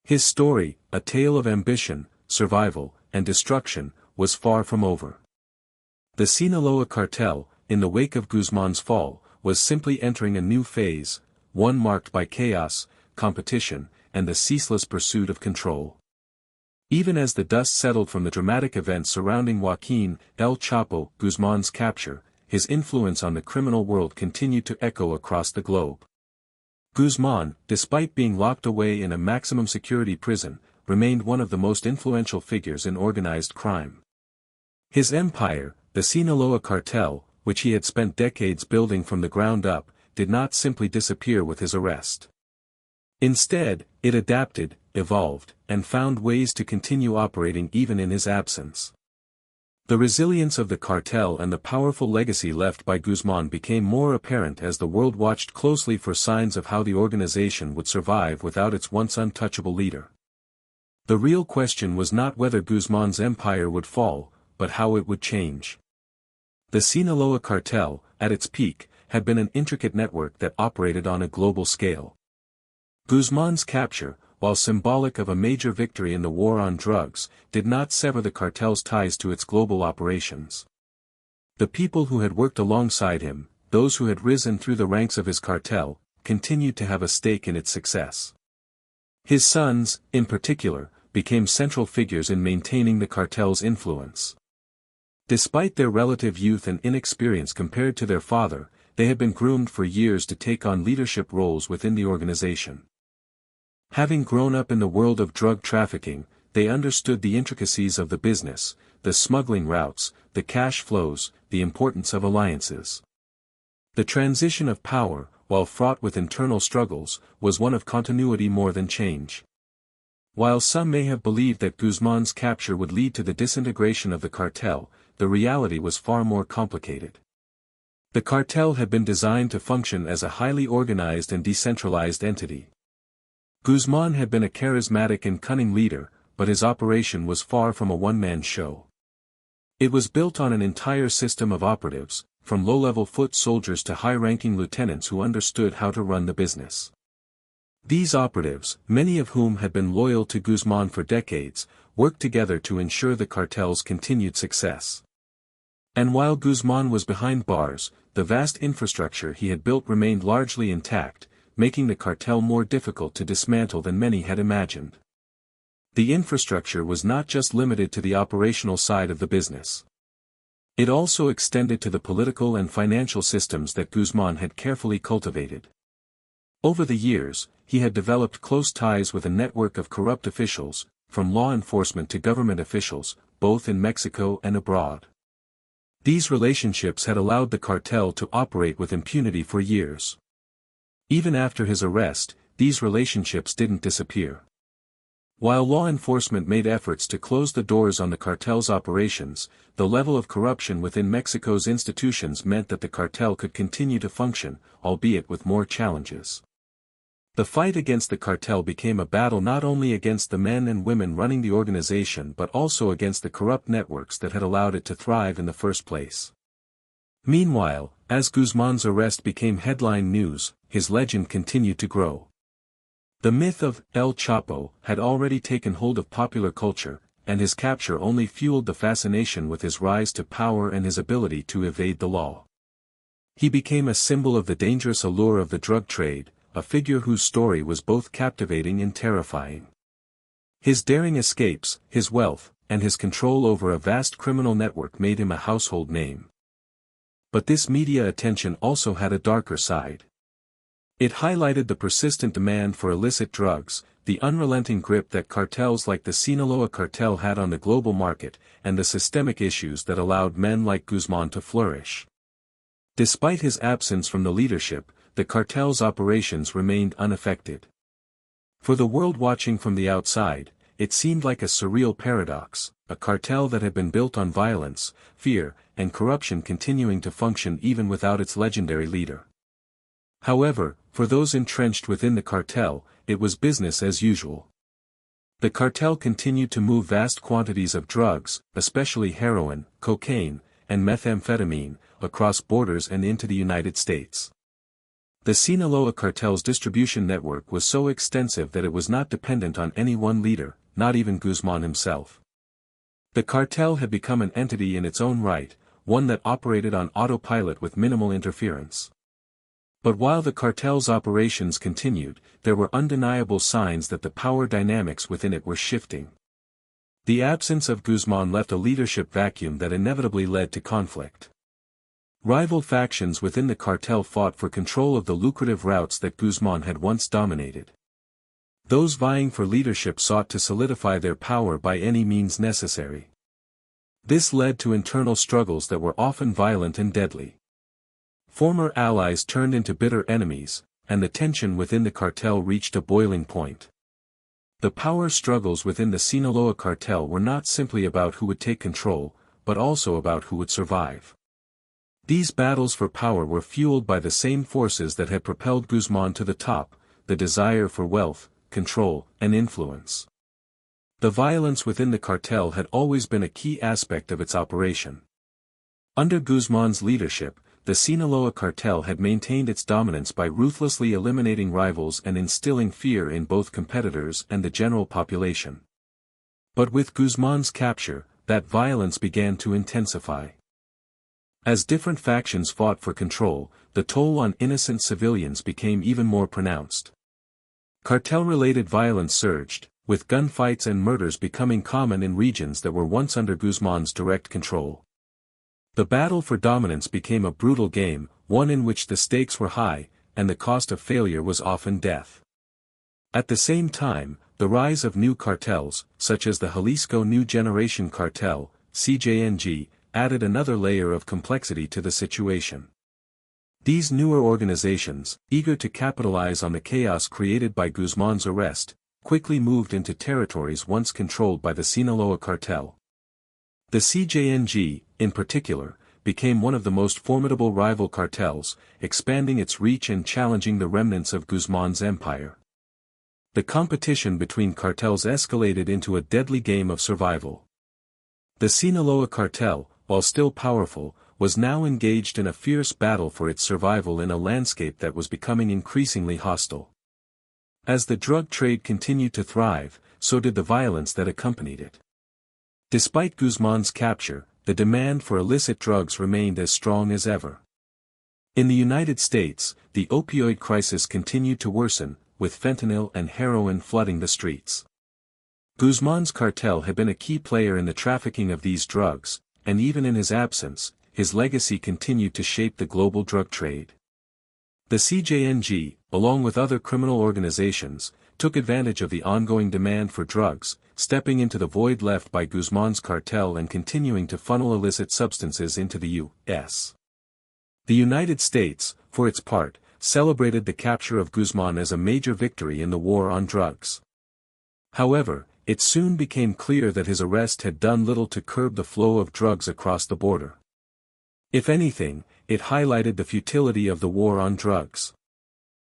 His story, a tale of ambition, survival, and destruction, was far from over. The Sinaloa cartel, in the wake of Guzman's fall, was simply entering a new phase, one marked by chaos, competition, and the ceaseless pursuit of control. Even as the dust settled from the dramatic events surrounding Joaquin, El Chapo, Guzman's capture, his influence on the criminal world continued to echo across the globe. Guzman, despite being locked away in a maximum security prison, remained one of the most influential figures in organized crime. His empire, the Sinaloa cartel, which he had spent decades building from the ground up, did not simply disappear with his arrest. Instead, it adapted, evolved, and found ways to continue operating even in his absence. The resilience of the cartel and the powerful legacy left by Guzman became more apparent as the world watched closely for signs of how the organization would survive without its once untouchable leader. The real question was not whether Guzman's empire would fall, but how it would change. The Sinaloa cartel, at its peak, had been an intricate network that operated on a global scale. Guzman's capture, while symbolic of a major victory in the war on drugs, did not sever the cartel's ties to its global operations. The people who had worked alongside him, those who had risen through the ranks of his cartel, continued to have a stake in its success. His sons, in particular, became central figures in maintaining the cartel's influence. Despite their relative youth and inexperience compared to their father, they had been groomed for years to take on leadership roles within the organization. Having grown up in the world of drug trafficking, they understood the intricacies of the business, the smuggling routes, the cash flows, the importance of alliances. The transition of power, while fraught with internal struggles, was one of continuity more than change. While some may have believed that Guzman's capture would lead to the disintegration of the cartel, the reality was far more complicated. The cartel had been designed to function as a highly organized and decentralized entity. Guzman had been a charismatic and cunning leader, but his operation was far from a one-man show. It was built on an entire system of operatives, from low-level foot soldiers to high-ranking lieutenants who understood how to run the business. These operatives, many of whom had been loyal to Guzman for decades, worked together to ensure the cartel's continued success. And while Guzman was behind bars, the vast infrastructure he had built remained largely intact, making the cartel more difficult to dismantle than many had imagined. The infrastructure was not just limited to the operational side of the business. It also extended to the political and financial systems that Guzman had carefully cultivated. Over the years, he had developed close ties with a network of corrupt officials, from law enforcement to government officials, both in Mexico and abroad. These relationships had allowed the cartel to operate with impunity for years. Even after his arrest, these relationships didn't disappear. While law enforcement made efforts to close the doors on the cartel's operations, the level of corruption within Mexico's institutions meant that the cartel could continue to function, albeit with more challenges. The fight against the cartel became a battle not only against the men and women running the organization but also against the corrupt networks that had allowed it to thrive in the first place. Meanwhile, as Guzman's arrest became headline news, his legend continued to grow. The myth of El Chapo had already taken hold of popular culture, and his capture only fueled the fascination with his rise to power and his ability to evade the law. He became a symbol of the dangerous allure of the drug trade, a figure whose story was both captivating and terrifying. His daring escapes, his wealth, and his control over a vast criminal network made him a household name. But this media attention also had a darker side. It highlighted the persistent demand for illicit drugs, the unrelenting grip that cartels like the Sinaloa cartel had on the global market, and the systemic issues that allowed men like Guzman to flourish. Despite his absence from the leadership, the cartel's operations remained unaffected. For the world watching from the outside, it seemed like a surreal paradox, a cartel that had been built on violence, fear, and corruption continuing to function even without its legendary leader. However, for those entrenched within the cartel, it was business as usual. The cartel continued to move vast quantities of drugs, especially heroin, cocaine, and methamphetamine, across borders and into the United States. The Sinaloa cartel's distribution network was so extensive that it was not dependent on any one leader, not even Guzman himself. The cartel had become an entity in its own right, one that operated on autopilot with minimal interference. But while the cartel's operations continued, there were undeniable signs that the power dynamics within it were shifting. The absence of Guzman left a leadership vacuum that inevitably led to conflict. Rival factions within the cartel fought for control of the lucrative routes that Guzman had once dominated. Those vying for leadership sought to solidify their power by any means necessary. This led to internal struggles that were often violent and deadly. Former allies turned into bitter enemies, and the tension within the cartel reached a boiling point. The power struggles within the Sinaloa cartel were not simply about who would take control, but also about who would survive. These battles for power were fueled by the same forces that had propelled Guzman to the top, the desire for wealth, control, and influence. The violence within the cartel had always been a key aspect of its operation. Under Guzman's leadership, the Sinaloa cartel had maintained its dominance by ruthlessly eliminating rivals and instilling fear in both competitors and the general population. But with Guzman's capture, that violence began to intensify. As different factions fought for control, the toll on innocent civilians became even more pronounced. Cartel-related violence surged, with gunfights and murders becoming common in regions that were once under Guzman's direct control. The battle for dominance became a brutal game, one in which the stakes were high, and the cost of failure was often death. At the same time, the rise of new cartels, such as the Jalisco New Generation Cartel, CJNG, added another layer of complexity to the situation. These newer organizations, eager to capitalize on the chaos created by Guzman's arrest, quickly moved into territories once controlled by the Sinaloa cartel. The CJNG, in particular, became one of the most formidable rival cartels, expanding its reach and challenging the remnants of Guzman's empire. The competition between cartels escalated into a deadly game of survival. The Sinaloa cartel, while still powerful, was now engaged in a fierce battle for its survival in a landscape that was becoming increasingly hostile. As the drug trade continued to thrive, so did the violence that accompanied it. Despite Guzman's capture, the demand for illicit drugs remained as strong as ever. In the United States, the opioid crisis continued to worsen, with fentanyl and heroin flooding the streets. Guzman's cartel had been a key player in the trafficking of these drugs, and even in his absence, his legacy continued to shape the global drug trade. The CJNG, along with other criminal organizations, took advantage of the ongoing demand for drugs, stepping into the void left by Guzman's cartel and continuing to funnel illicit substances into the U.S. The United States, for its part, celebrated the capture of Guzman as a major victory in the war on drugs. However, it soon became clear that his arrest had done little to curb the flow of drugs across the border. If anything, it highlighted the futility of the war on drugs.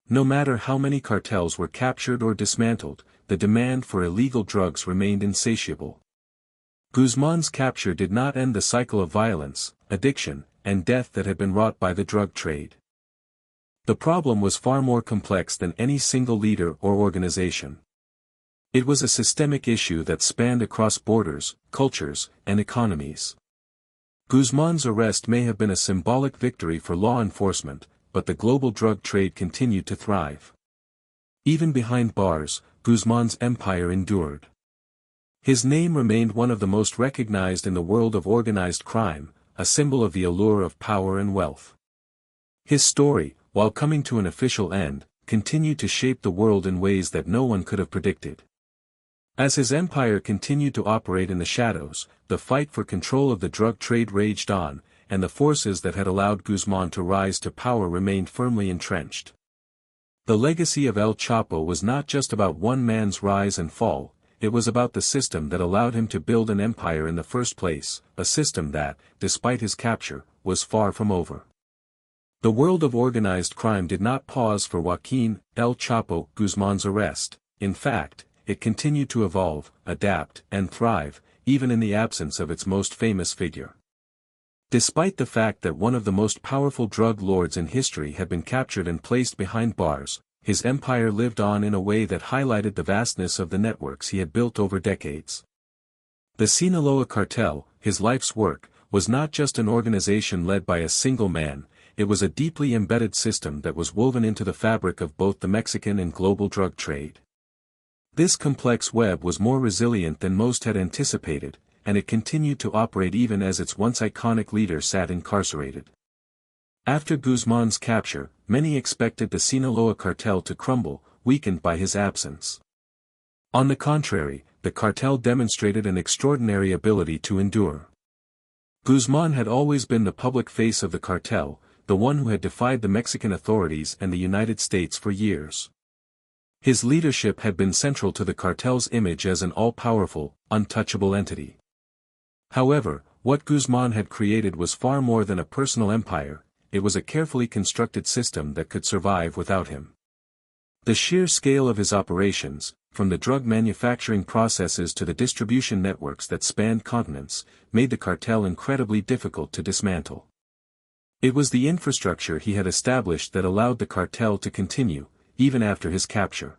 No matter how many cartels were captured or dismantled, the demand for illegal drugs remained insatiable. Guzman's capture did not end the cycle of violence, addiction, and death that had been wrought by the drug trade. The problem was far more complex than any single leader or organization. It was a systemic issue that spanned across borders, cultures, and economies. Guzman's arrest may have been a symbolic victory for law enforcement, but the global drug trade continued to thrive. Even behind bars, Guzman's empire endured. His name remained one of the most recognized in the world of organized crime, a symbol of the allure of power and wealth. His story, while coming to an official end, continued to shape the world in ways that no one could have predicted. As his empire continued to operate in the shadows, the fight for control of the drug trade raged on, and the forces that had allowed Guzman to rise to power remained firmly entrenched. The legacy of El Chapo was not just about one man's rise and fall, it was about the system that allowed him to build an empire in the first place, a system that, despite his capture, was far from over. The world of organized crime did not pause for Joaquin, El Chapo Guzman's arrest. In fact, it continued to evolve, adapt, and thrive, even in the absence of its most famous figure. Despite the fact that one of the most powerful drug lords in history had been captured and placed behind bars, his empire lived on in a way that highlighted the vastness of the networks he had built over decades. The Sinaloa cartel, his life's work, was not just an organization led by a single man, it was a deeply embedded system that was woven into the fabric of both the Mexican and global drug trade. This complex web was more resilient than most had anticipated, and it continued to operate even as its once iconic leader sat incarcerated. After Guzman's capture, many expected the Sinaloa cartel to crumble, weakened by his absence. On the contrary, the cartel demonstrated an extraordinary ability to endure. Guzman had always been the public face of the cartel, the one who had defied the Mexican authorities and the United States for years. His leadership had been central to the cartel's image as an all-powerful, untouchable entity. However, what Guzman had created was far more than a personal empire, it was a carefully constructed system that could survive without him. The sheer scale of his operations, from the drug manufacturing processes to the distribution networks that spanned continents, made the cartel incredibly difficult to dismantle. It was the infrastructure he had established that allowed the cartel to continue, even after his capture.